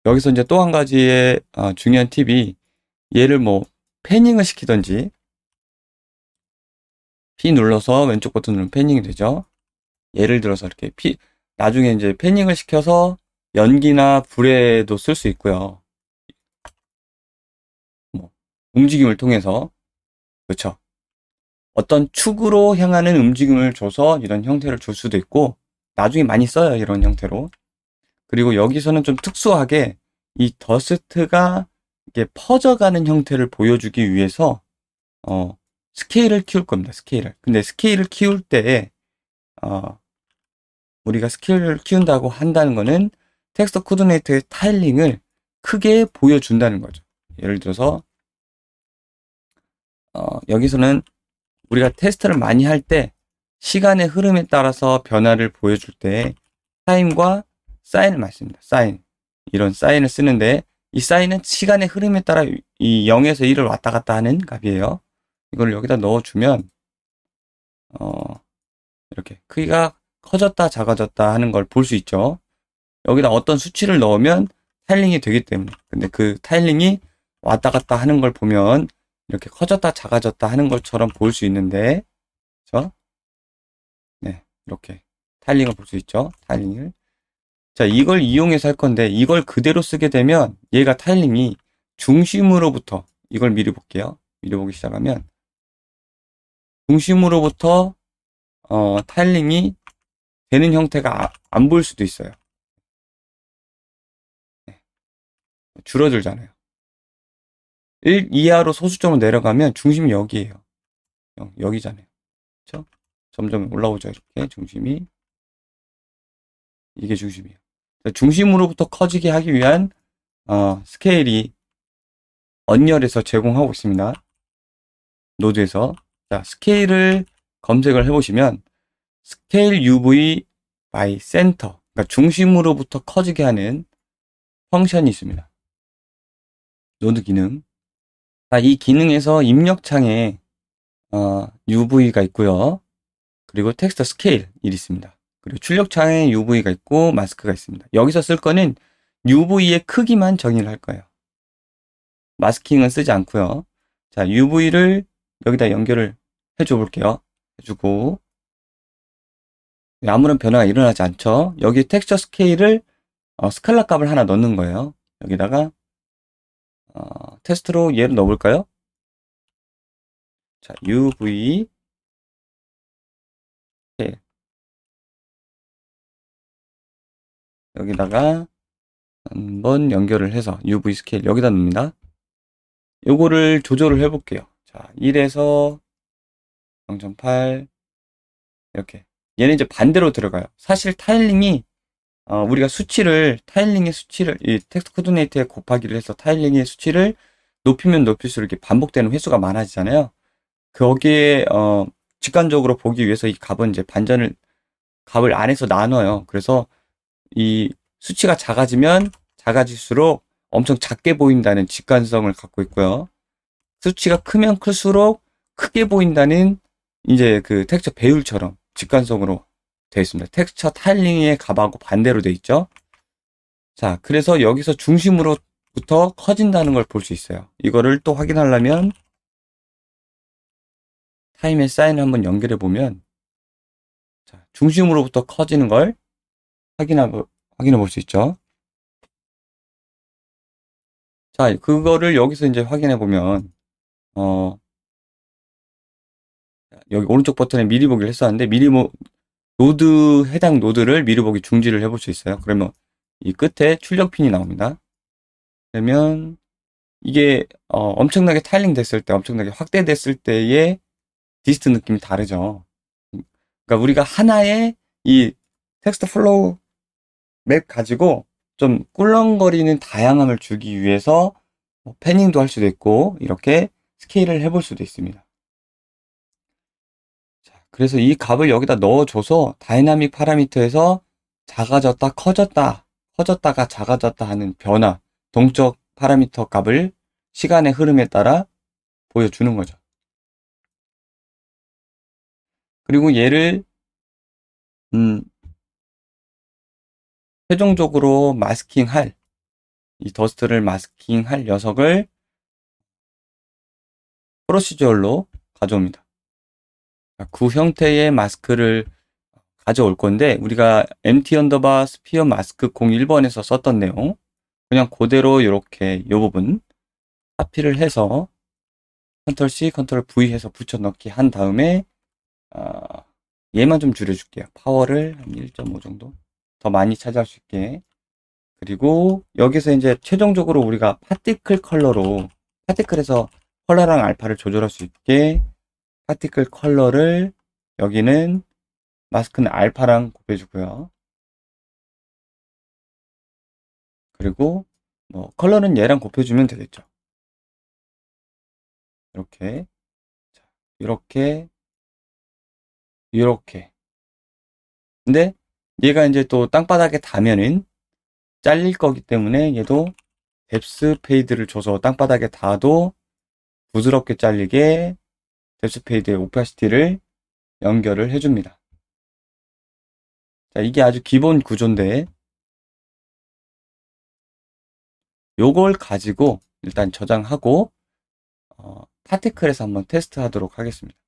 여기서 이제 또 한 가지의 중요한 팁이, 얘를 뭐 패닝을 시키던지, P 눌러서 왼쪽 버튼 누르면 패닝이 되죠. 예를 들어서 이렇게 나중에 이제 패닝을 시켜서 연기나 불에도 쓸 수 있고요. 뭐 움직임을 통해서, 그렇죠. 어떤 축으로 향하는 움직임을 줘서 이런 형태를 줄 수도 있고, 나중에 많이 써요, 이런 형태로. 그리고 여기서는 좀 특수하게 이 더스트가 이게 퍼져가는 형태를 보여주기 위해서 스케일을 키울 겁니다. 스케일을. 근데 스케일을 키울 때 우리가 스케일을 키운다고 한다는 거는 텍스트 코디네이터의 타일링을 크게 보여준다는 거죠. 예를 들어서 여기서는 우리가 테스트를 많이 할 때 시간의 흐름에 따라서 변화를 보여줄 때 타임과 사인을 많이 씁니다. 사인. 이런 사인을 쓰는데, 이 사인은 시간의 흐름에 따라 이 0에서 1을 왔다 갔다 하는 값이에요. 이걸 여기다 넣어주면 이렇게 크기가 커졌다 작아졌다 하는 걸 볼 수 있죠. 여기다 어떤 수치를 넣으면 타일링이 되기 때문에. 근데 그 타일링이 왔다 갔다 하는 걸 보면 이렇게 커졌다 작아졌다 하는 것처럼 볼 수 있는데, 그렇죠? 네, 이렇게 타일링을 볼 수 있죠. 타일링을. 자, 이걸 이용해서 할 건데, 이걸 그대로 쓰게 되면 얘가 타일링이 중심으로부터, 이걸 미리 볼게요. 미리 보기 시작하면 중심으로부터 타일링이 되는 형태가 안 보일 수도 있어요. 네. 줄어들잖아요. 1 이하로 소수점으로 내려가면 중심이 여기에요. 여기잖아요. 그쵸? 점점 올라오죠. 이렇게 중심이. 이게 중심이에요. 중심으로부터 커지게 하기 위한 스케일이 언열에서 제공하고 있습니다. 노드에서. 자, 스케일을 검색을 해보시면 스케일 UV by center, 그러니까 중심으로부터 커지게 하는 펑션이 있습니다. 노드 기능. 자, 이 기능에서 입력창에 UV가 있고요. 그리고 텍스트 스케일이 있습니다. 그리고 출력창에 UV가 있고 마스크가 있습니다. 여기서 쓸 거는 UV의 크기만 정의를 할 거예요. 마스킹은 쓰지 않고요. 자, UV를 여기다 연결을 해줘 볼게요. 해주고 아무런 변화가 일어나지 않죠. 여기 텍스처 스케일을 스칼라 값을 하나 넣는 거예요. 여기다가 테스트로 얘를 넣어볼까요? 자, UV 스케일 여기다가 한번 연결을 해서 UV 스케일 여기다 넣습니다. 요거를 조절을 해볼게요. 자, 1에서 0.8 이렇게. 얘는 이제 반대로 들어가요. 사실 타일링이 우리가 타일링의 수치를 이 텍스트 코디네이터에 곱하기를 해서 타일링의 수치를 높이면 높일수록 이렇게 반복되는 횟수가 많아지잖아요. 거기에 직관적으로 보기 위해서 이 값은 이제 값을 안에서 나눠요. 그래서 이 수치가 작아지면 작아질수록 엄청 작게 보인다는 직관성을 갖고 있고요. 수치가 크면 클수록 크게 보인다는 이제 그 텍스처 배율처럼 직관성으로 되어 있습니다. 텍스처 타일링의 값하고 반대로 되어 있죠. 자, 그래서 여기서 중심으로부터 커진다는 걸 볼 수 있어요. 이거를 또 확인하려면 타임의 사인을 한번 연결해 보면 자, 중심으로부터 커지는 걸 확인해 볼 수 있죠. 자, 그거를 여기서 이제 확인해 보면 여기 오른쪽 버튼에 미리 보기를 했었는데 해당 노드를 미리 보기 중지를 해볼 수 있어요. 그러면 이 끝에 출력 핀이 나옵니다. 그러면 이게 엄청나게 타일링 됐을 때, 엄청나게 확대됐을 때의 디스트 느낌이 다르죠. 그러니까 우리가 하나의 이 텍스트 플로우 맵 가지고 좀 꿀렁거리는 다양함을 주기 위해서 패닝도 할 수도 있고 이렇게 스케일을 해볼 수도 있습니다. 자, 그래서 이 값을 여기다 넣어줘서 다이나믹 파라미터에서 작아졌다, 커졌다가 작아졌다 하는 변화, 동적 파라미터 값을 시간의 흐름에 따라 보여주는 거죠. 그리고 얘를 최종적으로 이 더스트를 마스킹할 녀석을 프로시저얼로 가져옵니다. 그 형태의 마스크를 가져올 건데 우리가 MT 언더바 스피어 마스크 01번에서 썼던 내용 그냥 그대로 이렇게 이 부분 카피를 해서 컨트롤 C, 컨트롤 V 해서 붙여넣기 한 다음에 얘만 좀 줄여줄게요. 파워를 한 1.5 정도 더 많이 차지할 수 있게. 그리고 여기서 이제 최종적으로 우리가 파티클에서 컬러랑 알파를 조절할 수 있게 파티클 컬러를 여기는 마스크는 알파랑 곱해주고요. 그리고 컬러는 얘랑 곱해주면 되겠죠. 이렇게, 이렇게. 근데 얘가 이제 또 땅바닥에 닿으면은 잘릴 거기 때문에 얘도 뎁스 페이드를 줘서 땅바닥에 닿아도 부드럽게 잘리게 뎁스 페이드의 오파시티를 연결을 해줍니다. 자, 이게 아주 기본 구조인데 요걸 가지고 일단 저장하고 파티클에서 한번 테스트 하도록 하겠습니다.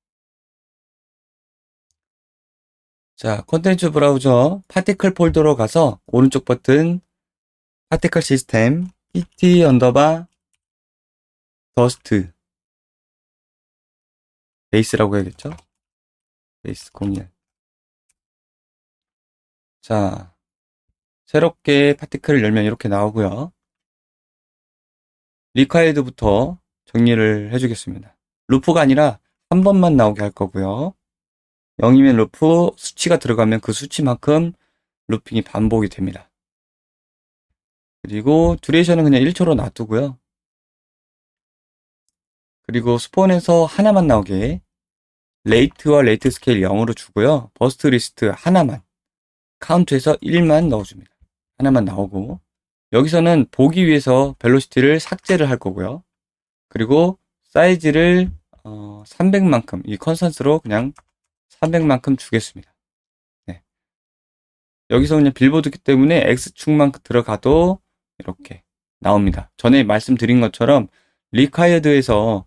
자, 콘텐츠 브라우저 파티클 폴더로 가서 오른쪽 버튼 파티클 시스템 pt 언더바 더스트 베이스라고 해야겠죠? 베이스 01. 자, 새롭게 파티클을 열면 이렇게 나오고요. 리콰이드부터 정리를 해주겠습니다. 루프가 아니라 한 번만 나오게 할 거고요. 0이면 루프 수치가 들어가면 그 수치만큼 루핑이 반복이 됩니다. 그리고 듀레이션은 그냥 1초로 놔두고요. 그리고 스폰에서 하나만 나오게 레이트와 레이트 스케일 0으로 주고요. 버스트 리스트 하나만 카운트에서 1만 넣어줍니다. 하나만 나오고 여기서는 보기 위해서 벨로시티를 삭제를 할 거고요. 그리고 사이즈를 300만큼 이 컨스턴스로 그냥 300만큼 주겠습니다. 네. 여기서 그냥 빌보드기 때문에 X축만 들어가도 이렇게 나옵니다. 전에 말씀드린 것처럼 리콰이어드에서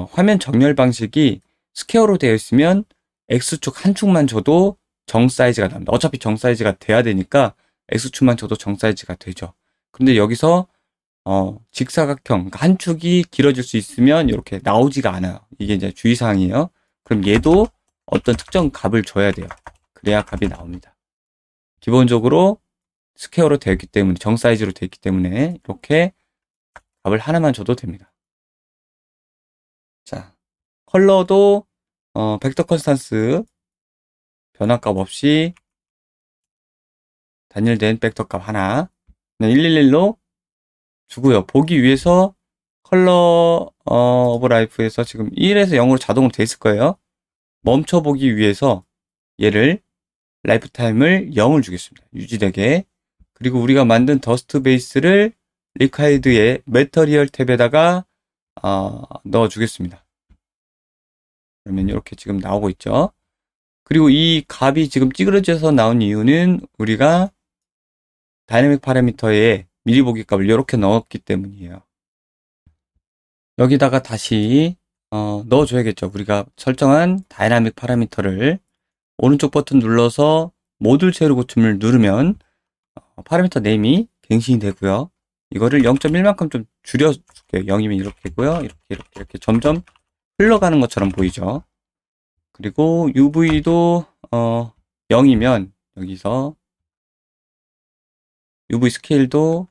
화면 정렬 방식이 스퀘어로 되어 있으면 X축 한 축만 줘도 정 사이즈가 나옵니다. 어차피 정 사이즈가 돼야 되니까 X축만 줘도 정 사이즈가 되죠. 근데 여기서 직사각형, 그러니까 한 축이 길어질 수 있으면 이렇게 나오지가 않아요. 이게 이제 주의사항이에요. 그럼 얘도 어떤 특정 값을 줘야 돼요. 그래야 값이 나옵니다. 기본적으로 스퀘어로 되어 있기 때문에, 정 사이즈로 되어 있기 때문에 이렇게 값을 하나만 줘도 됩니다. 자, 컬러도 벡터 컨스탄스 변화값 없이 단일된 벡터 값 하나 111로 주고요. 보기 위해서 컬러 오브 라이프에서 지금 1에서 0으로 자동으로 돼 있을 거예요. 멈춰보기 위해서 얘를 라이프 타임을 0을 주겠습니다. 유지되게. 그리고 우리가 만든 더스트 베이스를 리콰이드의 매터리얼 탭에다가 넣어 주겠습니다. 그러면 이렇게 지금 나오고 있죠. 그리고 이 값이 지금 찌그러져서 나온 이유는 우리가 다이내믹 파라미터에 미리 보기 값을 이렇게 넣었기 때문이에요. 여기다가 다시 넣어줘야겠죠. 우리가 설정한 다이나믹 파라미터를 오른쪽 버튼 눌러서 모듈 채로 고침을 누르면 파라미터 네임이 갱신이 되고요. 이거를 0.1만큼 좀 줄여줄게요. 0이면 이렇게고요. 이렇게 점점 흘러가는 것처럼 보이죠. 그리고 UV도 0이면 여기서 UV 스케일도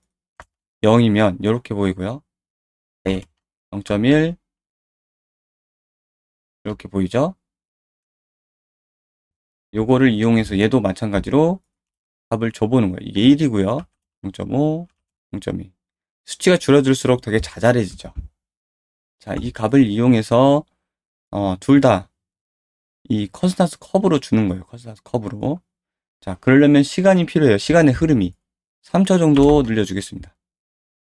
0이면 이렇게 보이고요. 네, 0.1 이렇게 보이죠? 요거를 이용해서 얘도 마찬가지로 값을 줘보는 거예요. 이게 1이고요. 0.5, 0.2. 수치가 줄어들수록 되게 자잘해지죠. 자, 이 값을 이용해서 둘 다 이 컨스탄스 커브로 주는 거예요. 컨스탄스 커브로. 자, 그러려면 시간이 필요해요. 시간의 흐름이. 3초 정도 늘려주겠습니다.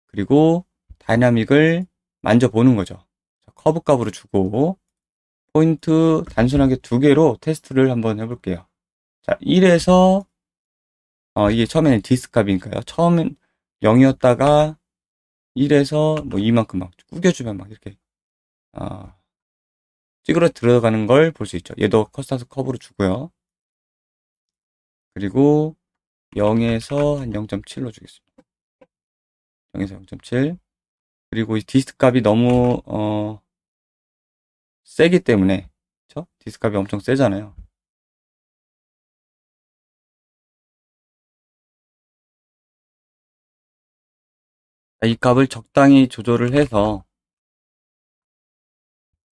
그리고 다이나믹을 만져보는 거죠. 자, 커브 값으로 주고 포인트 단순하게 두 개로 테스트를 한번 해볼게요. 자, 1에서 이게 처음에는 디스 값이니까요. 처음엔 0이었다가 1에서 뭐 이만큼 막 구겨주면 막 이렇게 찌그러 들어가는 걸 볼 수 있죠. 얘도 커스터스 커브로 주고요. 그리고 0에서 한 0.7로 주겠습니다. 0에서 0.7. 그리고 이 디스트 값이 너무 세기 때문에 그쵸? 디스트 값이 엄청 세잖아요. 이 값을 적당히 조절을 해서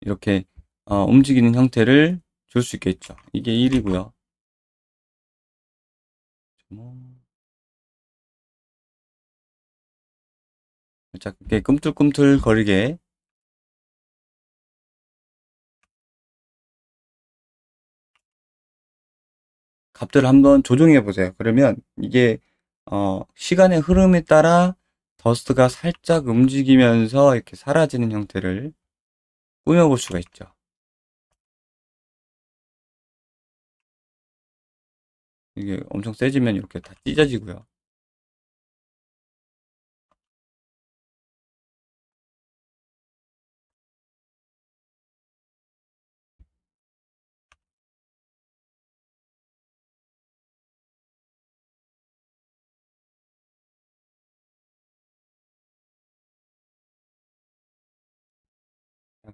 이렇게 움직이는 형태를 줄 수 있겠죠. 이게 1이고요. 살짝 이렇게 꿈틀꿈틀 거리게 값들을 한번 조정해 보세요. 그러면 이게 시간의 흐름에 따라 더스트가 살짝 움직이면서 이렇게 사라지는 형태를 꾸며볼 수가 있죠. 이게 엄청 세지면 이렇게 다 찢어지고요.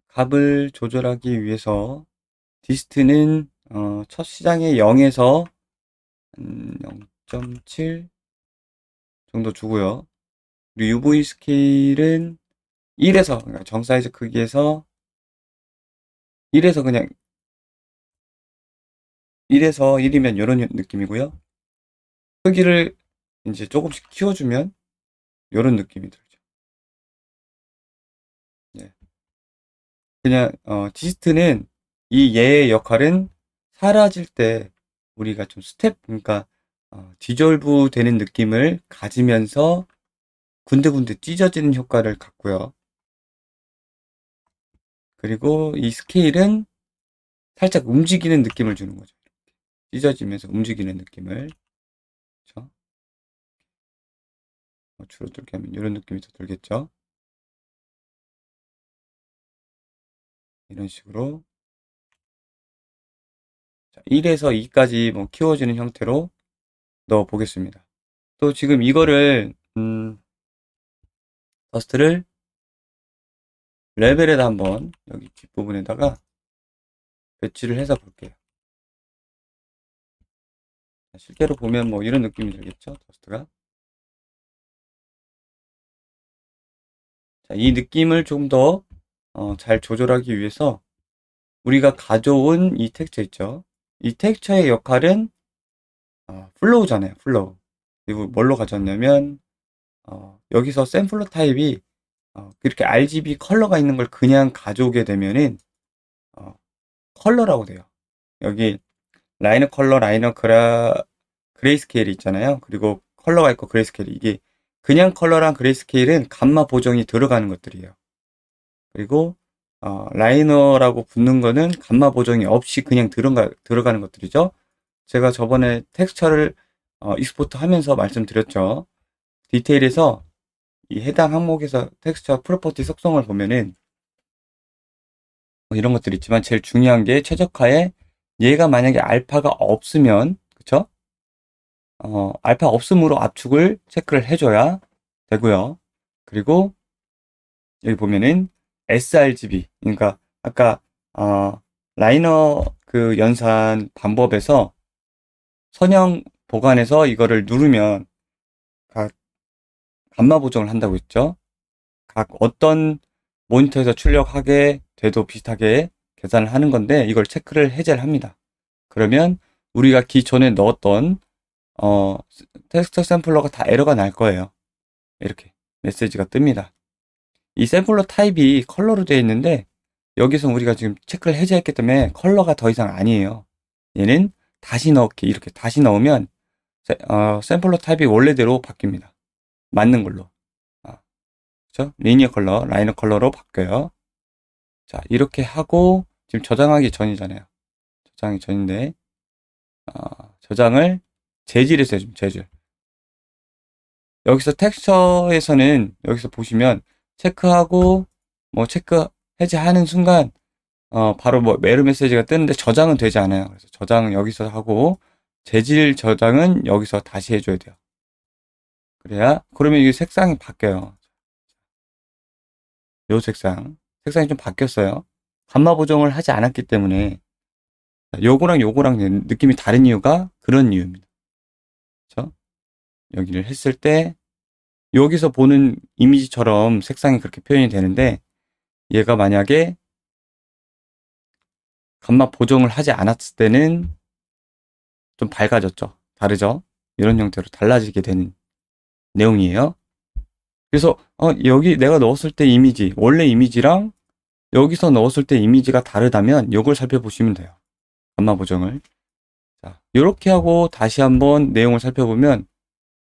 값을 조절하기 위해서 디스트는 첫 시장에 0에서 0.7 정도 주고요. 그리고 UV 스케일은 1에서 그러니까 정 사이즈 크기에서 1에서 그냥 1에서 1이면 이런 느낌이고요. 크기를 이제 조금씩 키워주면 이런 느낌이 들죠. 네. 그냥 디스트는 이 얘의 역할은 사라질 때 우리가 좀 스텝, 그러니까 디졸브 되는 느낌을 가지면서 군데군데 찢어지는 효과를 갖고요. 그리고 이 스케일은 살짝 움직이는 느낌을 주는 거죠. 찢어지면서 움직이는 느낌을. 그렇죠? 줄어들게 하면 이런 느낌이 더 들겠죠. 이런 식으로 1에서 2까지 뭐 키워지는 형태로 넣어 보겠습니다. 또 지금 이거를 더스트를 레벨에다 한번 여기 뒷부분에다가 배치를 해서 볼게요. 실제로 보면 뭐 이런 느낌이 들겠죠, 더스트가. 자, 이 느낌을 좀 더 잘 조절하기 위해서 우리가 가져온 이 텍스처 있죠. 이 텍스처의 역할은 플로우잖아요, 플로우. 그리고 뭘로 가져왔냐면 여기서 샘플러 타입이 이렇게 RGB 컬러가 있는 걸 그냥 가져오게 되면은 컬러라고 돼요. 여기 라이너 컬러, 라이너 그레이스케일이 있잖아요. 그리고 컬러가 있고 그레이스케일이, 이게 그냥 컬러랑 그레이스케일은 감마 보정이 들어가는 것들이에요. 그리고 라이너라고 붙는 거는 감마 보정이 없이 그냥 들어가는 것들이죠. 제가 저번에 텍스처를 익스포트 하면서 말씀드렸죠. 디테일에서 이 해당 항목에서 텍스처 프로퍼티 속성을 보면은 뭐 이런 것들이 있지만 제일 중요한 게 최적화에, 얘가 만약에 알파가 없으면, 그쵸? 알파 없음으로 압축을 체크를 해줘야 되고요. 그리고 여기 보면은 sRGB, 그러니까 아까 라이너 그 연산 방법에서 선형 보관해서 이거를 누르면 각 감마 보정을 한다고 했죠. 각 어떤 모니터에서 출력하게 돼도 비슷하게 계산을 하는 건데, 이걸 체크를 해제를 합니다. 그러면 우리가 기존에 넣었던 텍스처 샘플러가 다 에러가 날 거예요. 이렇게 메시지가 뜹니다. 이 샘플러 타입이 컬러로 되어 있는데 여기서 우리가 지금 체크를 해제했기 때문에 컬러가 더 이상 아니에요. 얘는 다시 넣기, 이렇게 다시 넣으면 샘플러 타입이 원래대로 바뀝니다. 맞는 걸로. 그렇죠? 리니어 컬러, 라이너 컬러로 바뀌어요. 자, 이렇게 하고 지금 저장하기 전이잖아요. 저장이 전인데 저장을 재질에서 해줍니다. 재질. 여기서 텍스처에서는 여기서 보시면 체크하고 뭐 체크 해제하는 순간 바로 뭐 에러 메시지가 뜨는데 저장은 되지 않아요. 그래서 저장은 여기서 하고 재질 저장은 여기서 다시 해줘야 돼요. 그러면 이게 색상이 바뀌어요. 요 색상이 좀 바뀌었어요. 감마 보정을 하지 않았기 때문에 요거랑 느낌이 다른 이유가 그런 이유입니다. 그렇죠? 여기를 했을 때 여기서 보는 이미지처럼 색상이 그렇게 표현이 되는데, 얘가 만약에 감마 보정을 하지 않았을 때는 좀 밝아졌죠. 다르죠? 이런 형태로 달라지게 되는 내용이에요. 그래서 여기 내가 넣었을 때 이미지, 원래 이미지랑 여기서 넣었을 때 이미지가 다르다면 이걸 살펴보시면 돼요. 감마 보정을. 자, 이렇게 하고 다시 한번 내용을 살펴보면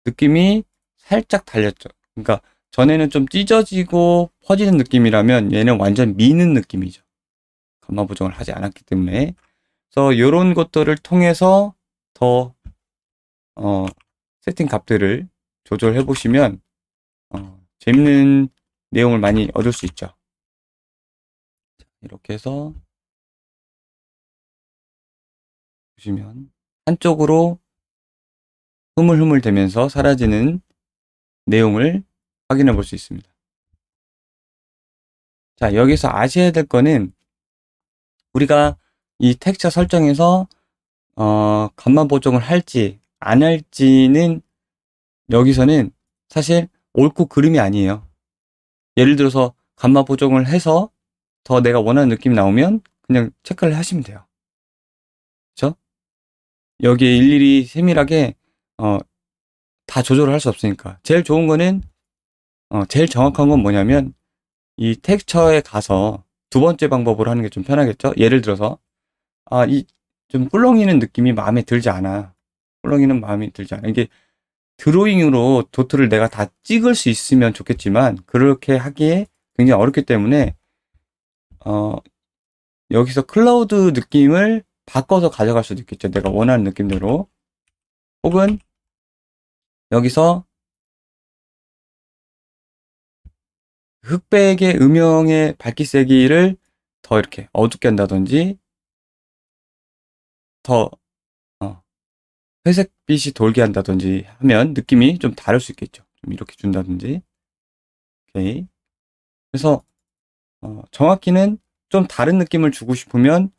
느낌이 살짝 달렸죠. 그러니까 전에는 좀 찢어지고 퍼지는 느낌이라면 얘는 완전 미는 느낌이죠. 감마 보정을 하지 않았기 때문에. 그래서 이런 것들을 통해서 더 세팅 값들을 조절해 보시면 재밌는 내용을 많이 얻을 수 있죠. 이렇게 해서 보시면 한쪽으로 흐물흐물 되면서 사라지는 내용을 확인해 볼 수 있습니다. 자, 여기서 아셔야 될 거는 우리가 이 텍스처 설정에서 감마 보정을 할지 안 할지는 여기서는 사실 옳고 그름이 아니에요. 예를 들어서 감마 보정을 해서 더 내가 원하는 느낌이 나오면 그냥 체크를 하시면 돼요. 그쵸? 여기에 일일이 세밀하게 다 조절을 할 수 없으니까. 제일 좋은 거는 제일 정확한 건 뭐냐면 이 텍스처에 가서 두 번째 방법으로 하는 게 좀 편하겠죠? 예를 들어서 이 좀 꿀렁이는 느낌이 마음에 들지 않아. 꿀렁이는 마음에 들지 않아. 이게 드로잉으로 도트를 내가 다 찍을 수 있으면 좋겠지만 그렇게 하기에 굉장히 어렵기 때문에 여기서 클라우드 느낌을 바꿔서 가져갈 수도 있겠죠. 내가 원하는 느낌대로. 혹은 여기서 흑백의 음영의 밝기 세기를 더 이렇게 어둡게 한다든지 더 회색빛이 돌게 한다든지 하면 느낌이 좀 다를 수 있겠죠. 좀 이렇게 준다든지. 오케이. 그래서 정확히는 좀 다른 느낌을 주고 싶으면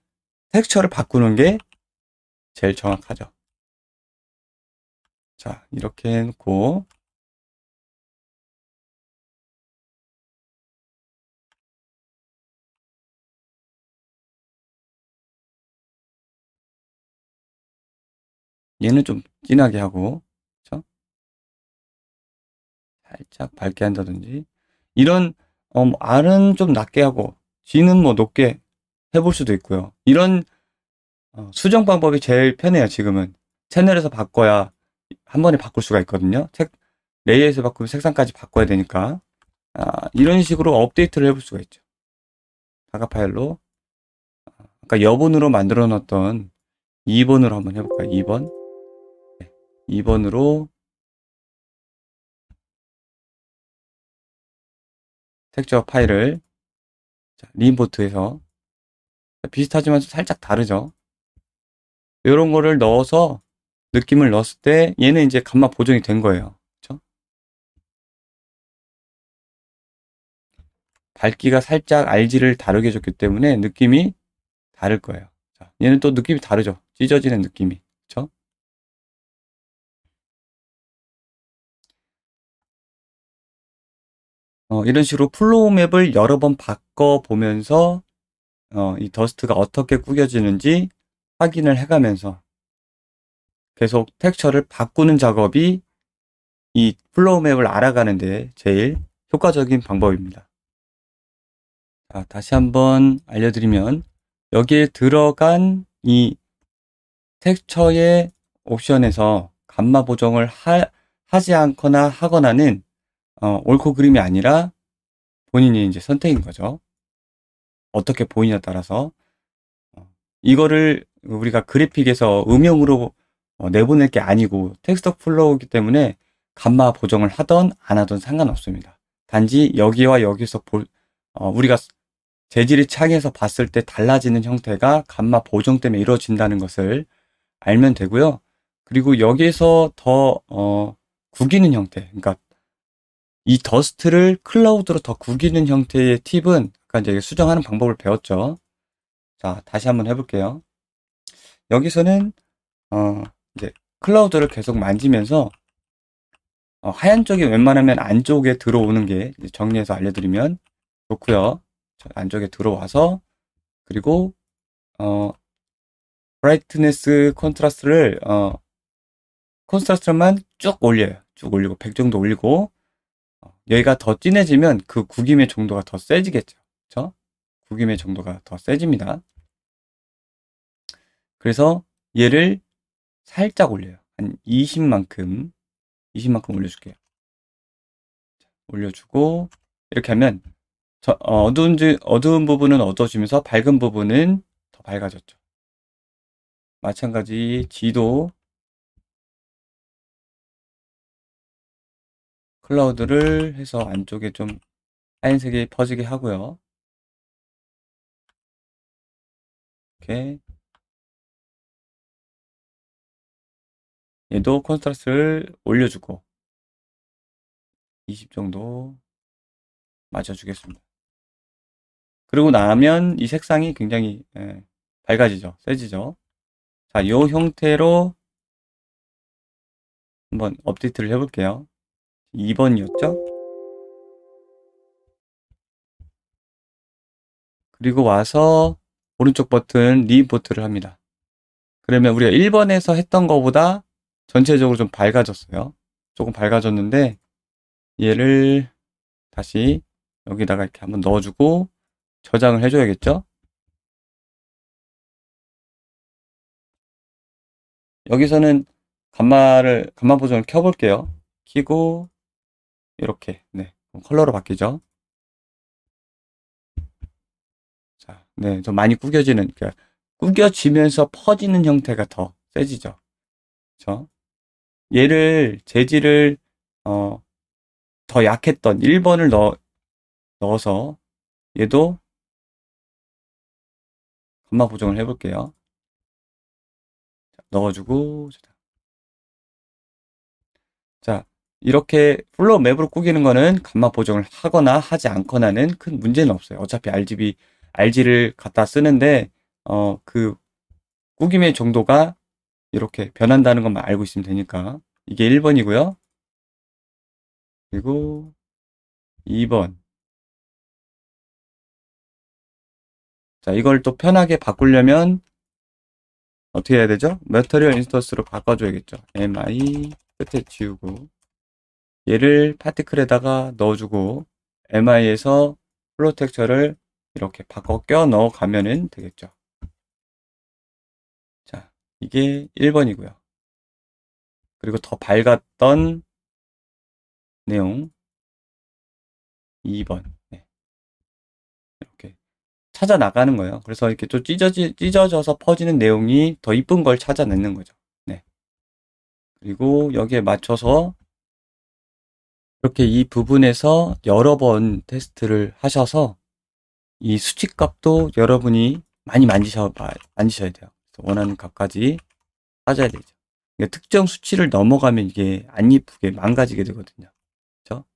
텍스처를 바꾸는 게 제일 정확하죠. 자, 이렇게 해놓고 얘는 좀 진하게 하고, 그쵸? 살짝 밝게 한다든지 이런 R은 좀 낮게 하고 G는 뭐 높게 해볼 수도 있고요. 이런 수정 방법이 제일 편해요. 지금은 채널에서 바꿔야 한 번에 바꿀 수가 있거든요. 레이에서 바꾸면 색상까지 바꿔야 되니까 이런 식으로 업데이트를 해볼 수가 있죠. 다가 파일로 아까 여분으로 만들어 놨던 2번으로 한번 해볼까요? 2번 2번으로 텍스처 파일을 리임포트해서 비슷하지만 살짝 다르죠. 이런 거를 넣어서 느낌을 넣었을 때 얘는 이제 감마 보정이 된 거예요. 그렇죠? 밝기가 살짝 RG를 다르게 줬기 때문에 느낌이 다를 거예요. 자, 얘는 또 느낌이 다르죠. 찢어지는 느낌이. 그렇죠? 이런 식으로 플로우 맵을 여러 번 바꿔보면서 이 더스트가 어떻게 구겨지는지 확인을 해가면서 계속 텍스처를 바꾸는 작업이 이 플로우 맵을 알아가는데 제일 효과적인 방법입니다. 자, 다시 한번 알려드리면 여기에 들어간 이 텍스처의 옵션에서 감마 보정을 하지 않거나 하거나는 옳고 그름이 아니라 본인이 이제 선택인 거죠. 어떻게 보이냐에 따라서 이거를 우리가 그래픽에서 음영으로 내보낼 게 아니고 텍스트 플로우이기 때문에 감마 보정을 하던 안 하던 상관없습니다. 단지 여기와 여기서 우리가 재질의 창에서 봤을 때 달라지는 형태가 감마 보정 때문에 이루어진다는 것을 알면 되고요. 그리고 여기에서 더 구기는 형태, 그러니까 이 더스트를 클라우드로 더 구기는 형태의 팁은 아까 이제 수정하는 방법을 배웠죠. 자, 다시 한번 해볼게요. 여기서는 이제 클라우드를 계속 만지면서 하얀 쪽이 웬만하면 안쪽에 들어오는 게 정리해서 알려드리면 좋고요. 안쪽에 들어와서 그리고 브라이트네스 콘트라스트만 쭉 올려요. 쭉 올리고 100 정도 올리고 여기가 더 진해지면 그 구김의 정도가 더 세지겠죠. 그렇죠? 구김의 정도가 더 세집니다. 그래서 얘를 살짝 올려요. 한 20만큼 올려줄게요. 올려주고 이렇게 하면 어두운 부분은 어두워지면서 밝은 부분은 더 밝아졌죠. 마찬가지 G도 클라우드를 해서 안쪽에 좀 하얀색이 퍼지게 하고요. 이렇게 얘도 콘트라스트를 올려주고 20 정도 맞춰주겠습니다. 그리고 나면 이 색상이 굉장히 밝아지죠. 세지죠. 자, 이 형태로 한번 업데이트를 해볼게요. 2번이었죠? 그리고 와서 오른쪽 버튼 리임포트를 합니다. 그러면 우리가 1번에서 했던 거보다 전체적으로 좀 밝아졌어요. 조금 밝아졌는데 얘를 다시 여기다가 이렇게 한번 넣어주고 저장을 해줘야겠죠? 여기서는 감마 보정을 켜볼게요. 켜고 이렇게 네 컬러로 바뀌죠. 자, 네, 좀 많이 구겨지는, 그러니까 구겨지면서 퍼지는 형태가 더 세지죠. 그렇죠? 얘를 재질을 더 약했던 1번을 넣어서 얘도 감마 보정을 해볼게요. 자, 넣어주고 자, 이렇게 플로우 맵으로 꾸기는 거는 감마 보정을 하거나 하지 않거나는 큰 문제는 없어요. 어차피 RG를 갖다 쓰는데 그 꾸김의 정도가 이렇게 변한다는 것만 알고 있으면 되니까. 이게 1번이고요. 그리고 2번. 자, 이걸 또 편하게 바꾸려면 어떻게 해야 되죠? 매터리얼 인스턴스로 바꿔줘야겠죠. MI 끝에 지우고 얘를 파티클에다가 넣어주고 MI에서 플로우 텍스처를 이렇게 바꿔 껴 넣어 가면은 되겠죠. 자, 이게 1번이고요. 그리고 더 밝았던 내용 2번. 네. 이렇게 찾아 나가는 거예요. 그래서 이렇게 좀 찢어져서 퍼지는 내용이 더 이쁜 걸 찾아내는 거죠. 네. 그리고 여기에 맞춰서 이렇게 이 부분에서 여러 번 테스트를 하셔서 이 수치값도 여러분이 많이 만지셔야 돼요. 원하는 값까지 찾아야 되죠. 특정 수치를 넘어가면 이게 안 이쁘게 망가지게 되거든요. 그렇죠?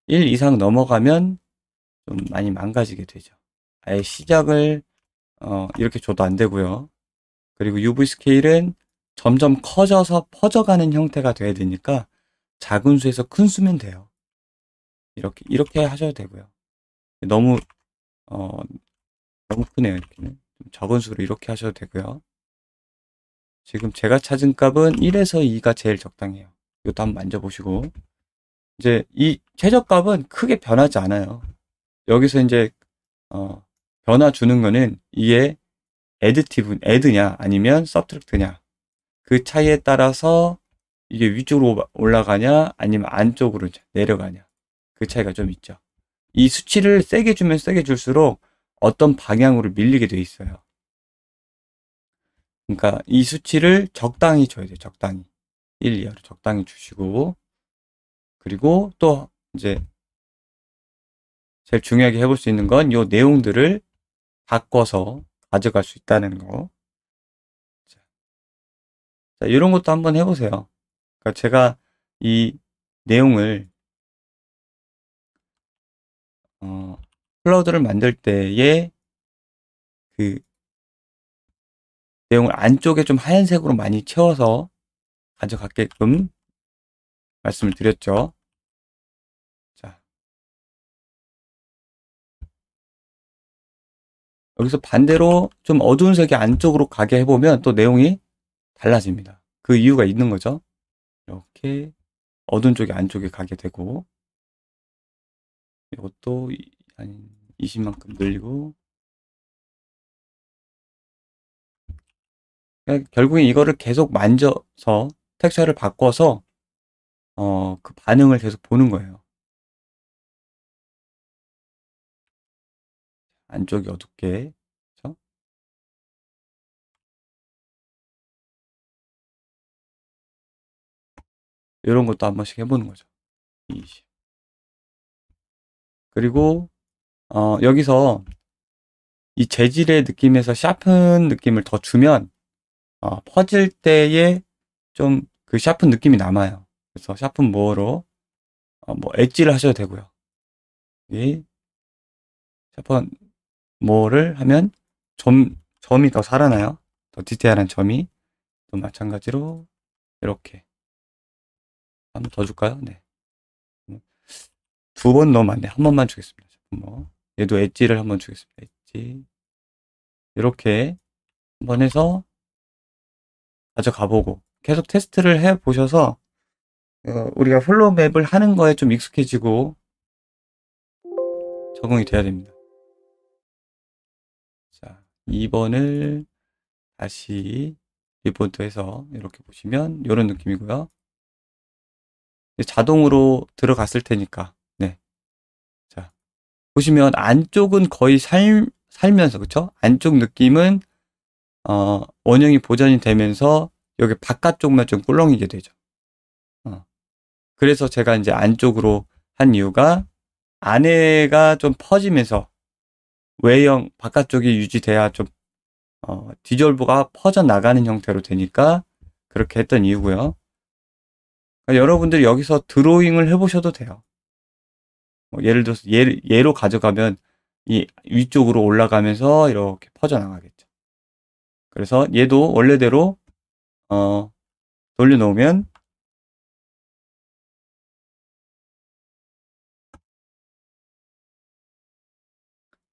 1 이상 넘어가면 좀 많이 망가지게 되죠. 아예 시작을 이렇게 줘도 안 되고요. 그리고 UV 스케일은 점점 커져서 퍼져가는 형태가 돼야 되니까 작은 수에서 큰 수면 돼요. 이렇게 하셔도 되고요. 너무 너무 크네요. 이렇게는 좀 적은 수로 이렇게 하셔도 되고요. 지금 제가 찾은 값은 1에서 2가 제일 적당해요. 이것도 한번 만져보시고 이제 이 최저값은 크게 변하지 않아요. 여기서 이제 변화 주는 거는 이게 애드냐 아니면 서브트랙트냐 그 차이에 따라서 이게 위쪽으로 올라가냐 아니면 안쪽으로 내려가냐 그 차이가 좀 있죠. 이 수치를 세게 주면 세게 줄수록 어떤 방향으로 밀리게 돼 있어요. 그러니까 이 수치를 적당히 줘야 돼요. 적당히 1, 2하로 적당히 주시고 그리고 또 이제 제일 중요하게 해볼 수 있는 건 이 내용들을 바꿔서 가져갈 수 있다는 거. 자, 이런 것도 한번 해보세요. 그러니까 제가 이 내용을 클라우드를 만들 때에 그 내용을 안쪽에 좀 하얀색으로 많이 채워서 가져갔게끔 말씀을 드렸죠. 자, 여기서 반대로 좀 어두운 색이 안쪽으로 가게 해보면 또 내용이 달라집니다. 그 이유가 있는 거죠. 이렇게 어두운 쪽이 안쪽에 가게 되고 이것도 한 20만큼 늘리고 결국엔 이거를 계속 만져서 텍스처를 바꿔서 그 반응을 계속 보는 거예요. 안쪽이 어둡게 그렇죠? 이런 것도 한 번씩 해보는 거죠. 20. 그리고 여기서 이 재질의 느낌에서 샤픈 느낌을 더 주면 퍼질 때에 좀 그 샤픈 느낌이 남아요. 그래서 샤픈 모어로 뭐 엣지를 하셔도 되고요. 이 샤픈 모어를 하면 점이 더 살아나요. 더 디테일한 점이 또 마찬가지로 이렇게 한 번 더 줄까요? 네. 2번 너무 많네. 한 번만 주겠습니다. 뭐 얘도 엣지를 한번 주겠습니다. 엣지 이렇게 한번 해서 가져가 보고 계속 테스트를 해 보셔서 우리가 플로우 맵을 하는 거에 좀 익숙해지고 적응이 돼야 됩니다. 자, 2번을 다시 리포트해서 이렇게 보시면 이런 느낌이고요. 자동으로 들어갔을 테니까. 네. 자, 보시면 안쪽은 거의 살면서, 그쵸? 안쪽 느낌은 원형이 보존이 되면서 여기 바깥쪽만 좀 꿀렁이게 되죠. 그래서 제가 이제 안쪽으로 한 이유가 안에가 좀 퍼지면서 외형 바깥쪽이 유지돼야 좀 디졸브가 퍼져 나가는 형태로 되니까 그렇게 했던 이유고요. 그러니까 여러분들 여기서 드로잉을 해보셔도 돼요. 예를 들어서 얘로 가져가면 이 위쪽으로 올라가면서 이렇게 퍼져 나가겠죠. 그래서 얘도 원래대로 돌려놓으면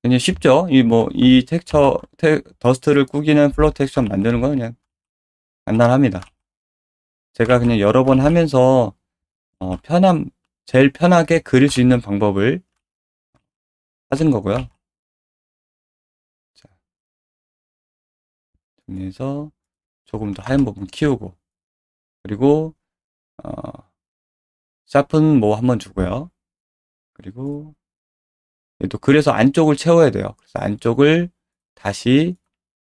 그냥 쉽죠. 이 텍스처 더스트를 꾸기는 플로우 텍스처 만드는 건 그냥 간단합니다. 제가 그냥 여러 번 하면서 제일 편하게 그릴 수 있는 방법을 찾은 거고요. 자, 정리해서 조금 더 하얀 부분 키우고, 그리고 샤픈 한번 주고요. 그리고 또 그래서 안쪽을 채워야 돼요. 그래서 안쪽을 다시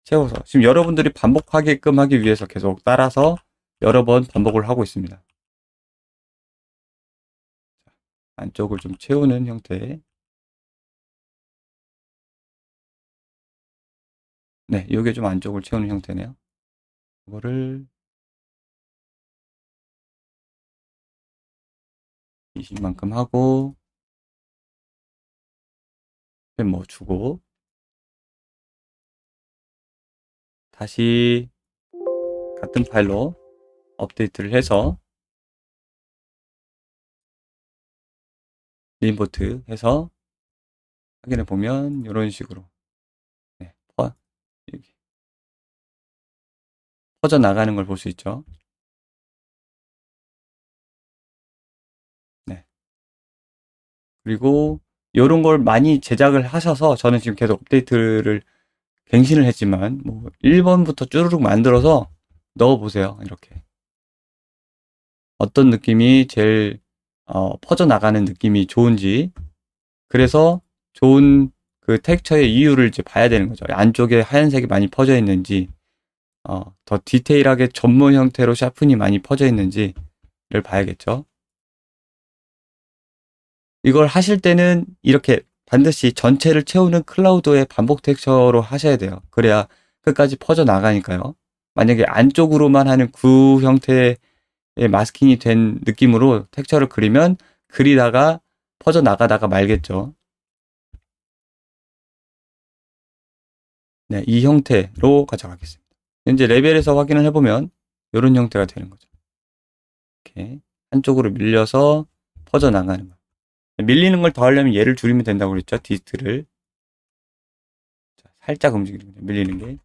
채워서 지금 여러분들이 반복하게끔 하기 위해서 계속 따라서 여러 번 반복을 하고 있습니다. 안쪽을 좀 채우는 형태. 네, 이게 좀 안쪽을 채우는 형태네요. 이거를 20만큼 하고 주고 다시 같은 파일로 업데이트를 해서 리임포트 해서 확인해 보면 이런 식으로 네, 퍼져 나가는 걸 볼 수 있죠. 네. 그리고 이런 걸 많이 제작을 하셔서 저는 지금 계속 업데이트를 갱신을 했지만 1번부터 쭈르륵 만들어서 넣어보세요. 이렇게 어떤 느낌이 제일 퍼져나가는 느낌이 좋은지, 그래서 좋은 그 텍스처의 이유를 이제 봐야 되는 거죠. 안쪽에 하얀색이 많이 퍼져 있는지, 더 디테일하게 전문 형태로 샤픈이 많이 퍼져 있는지를 봐야겠죠. 이걸 하실 때는 이렇게 반드시 전체를 채우는 클라우드의 반복 텍스처로 하셔야 돼요. 그래야 끝까지 퍼져 나가니까요. 만약에 안쪽으로만 하는 구 형태의 마스킹이 된 느낌으로 텍스처를 그리면 그리다가 퍼져 나가다가 말겠죠. 네, 이 형태로 가져가겠습니다. 현재 레벨에서 확인을 해보면 이런 형태가 되는 거죠. 이렇게 한쪽으로 밀려서 퍼져 나가는 거. 밀리는 걸 더 하려면 얘를 줄이면 된다고 그랬죠. 디스트를 살짝 움직이는 거죠. 밀리는 게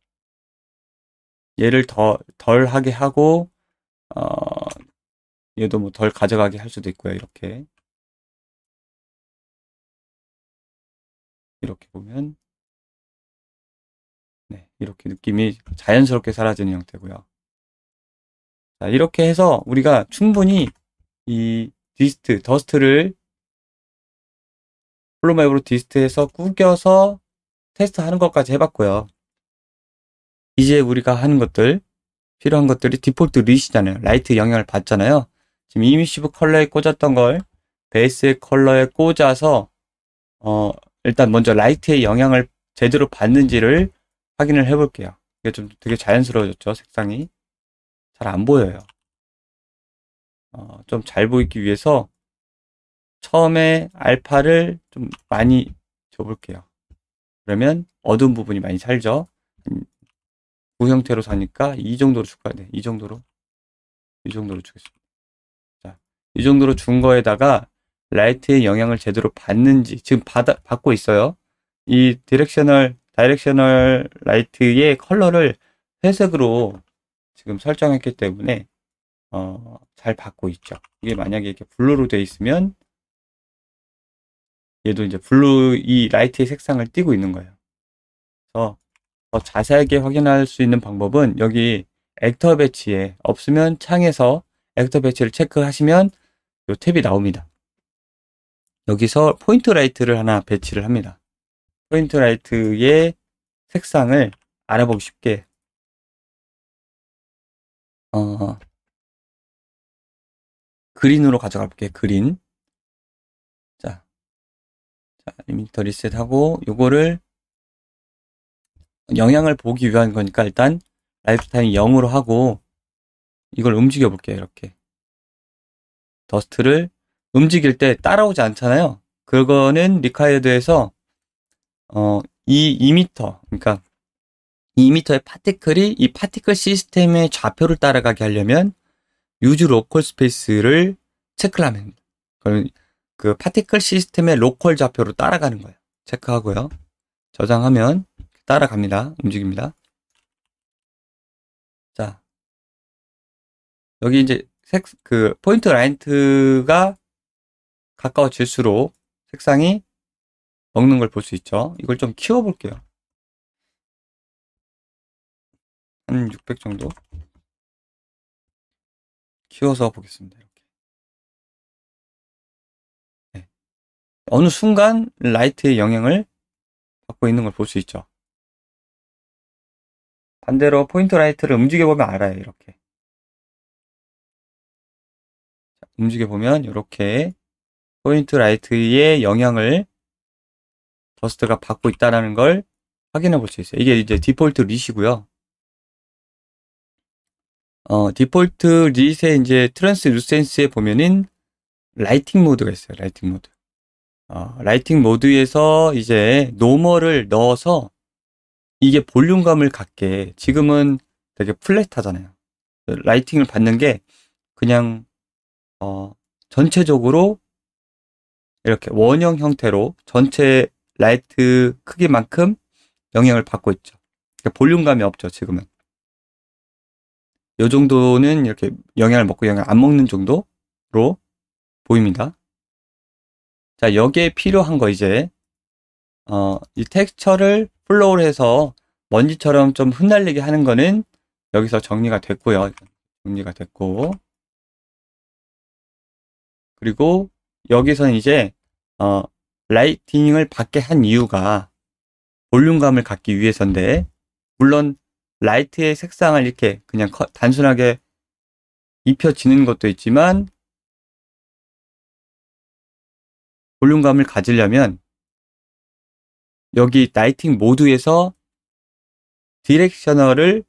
얘를 덜 하게 하고 얘도 덜 가져가게 할 수도 있고요. 이렇게 보면 네, 이렇게 느낌이 자연스럽게 사라지는 형태고요. 자, 이렇게 해서 우리가 충분히 이 더스트를 플로맵으로 디스트해서 꾸겨서 테스트하는 것까지 해봤고요. 이제 우리가 하는 것들, 필요한 것들이 디폴트 릿이잖아요. 라이트 영향을 받잖아요. 지금 이미시브 컬러에 꽂았던 걸 베이스 컬러에 꽂아서 일단 먼저 라이트의 영향을 제대로 받는지를 확인을 해볼게요. 이게 좀 되게 자연스러워졌죠. 색상이 잘 안 보여요. 좀 잘 보이기 위해서 처음에 알파를 좀 많이 줘볼게요. 그러면 어두운 부분이 많이 살죠. 구 형태로 사니까 이 정도로 줄까요? 네, 이 정도로 주겠습니다. 자, 이 정도로 준 거에다가 라이트의 영향을 제대로 받는지 지금 받고 있어요. 이 디렉셔널 다이렉셔널 라이트의 컬러를 회색으로 지금 설정했기 때문에 잘 받고 있죠. 이게 만약에 이렇게 블루로 되어 있으면 얘도 이제 블루 이 라이트의 색상을 띠고 있는 거예요. 그래서 더 자세하게 확인할 수 있는 방법은 여기 액터 배치에 없으면 창에서 액터 배치를 체크하시면 이 탭이 나옵니다. 여기서 포인트 라이트를 하나 배치를 합니다. 포인트 라이트의 색상을 알아보기 쉽게 그린으로 가져가 볼게요. 그린. 자, 리미터 리셋하고 요거를 영향을 보기 위한 거니까 일단 라이프타임 0으로 하고 이걸 움직여 볼게요. 이렇게 더스트를 움직일 때 따라오지 않잖아요. 그거는 리콰이어드에서 이 2m 그러니까 이 2m의 파티클이 이 파티클 시스템의 좌표를 따라가게 하려면 유즈 로컬 스페이스를 체크를 하면 됩니다. 그럼 그 파티클 시스템의 로컬 좌표로 따라가는 거예요. 체크하고요. 저장하면 따라갑니다. 움직입니다. 자, 여기 이제 그 포인트 라이트가 가까워질수록 색상이 먹는 걸 볼 수 있죠. 이걸 좀 키워볼게요. 한 600 정도 키워서 보겠습니다. 이렇게. 네. 어느 순간 라이트의 영향을 받고 있는 걸 볼 수 있죠. 반대로 포인트 라이트를 움직여보면 알아요. 이렇게. 움직여보면 이렇게 포인트 라이트의 영향을 더스트가 받고 있다는 걸 확인해 볼 수 있어요. 이게 이제 디폴트 릿이고요. 디폴트 릿의 이제 트랜스루센스에 보면은 라이팅 모드가 있어요. 라이팅 모드. 라이팅 모드에서 이제 노멀을 넣어서 이게 볼륨감을 갖게, 지금은 되게 플랫하잖아요. 라이팅을 받는 게 그냥 전체적으로 이렇게 원형 형태로 전체 라이트 크기만큼 영향을 받고 있죠. 그러니까 볼륨감이 없죠, 지금은. 이 정도는 이렇게 영향을 먹고 영향을 안 먹는 정도로 보입니다. 자, 여기에 필요한 거 이제 이 텍스처를 플로우를 해서 먼지처럼 좀 흩날리게 하는 거는 여기서 정리가 됐고요. 정리가 됐고, 그리고 여기서는 이제 라이팅을 받게 한 이유가 볼륨감을 갖기 위해서인데, 물론 라이트의 색상을 이렇게 그냥 단순하게 입혀지는 것도 있지만 볼륨감을 가지려면 여기 라이팅 모드에서 디렉셔널을,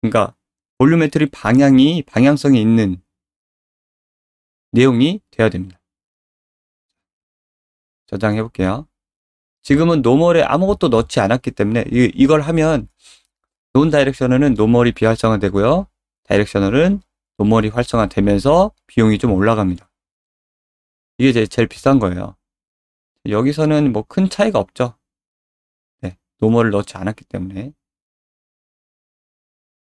그러니까 볼륨메트리 방향성이 있는 내용이 돼야 됩니다. 저장해 볼게요. 지금은 노멀에 아무것도 넣지 않았기 때문에 이걸 하면 논 다이렉셔널은 노멀이 비활성화되고요. 다이렉셔널은 노멀이 활성화되면서 비용이 좀 올라갑니다. 이게 제일 비싼 거예요. 여기서는 뭐 큰 차이가 없죠. 네, 노멀을 넣지 않았기 때문에.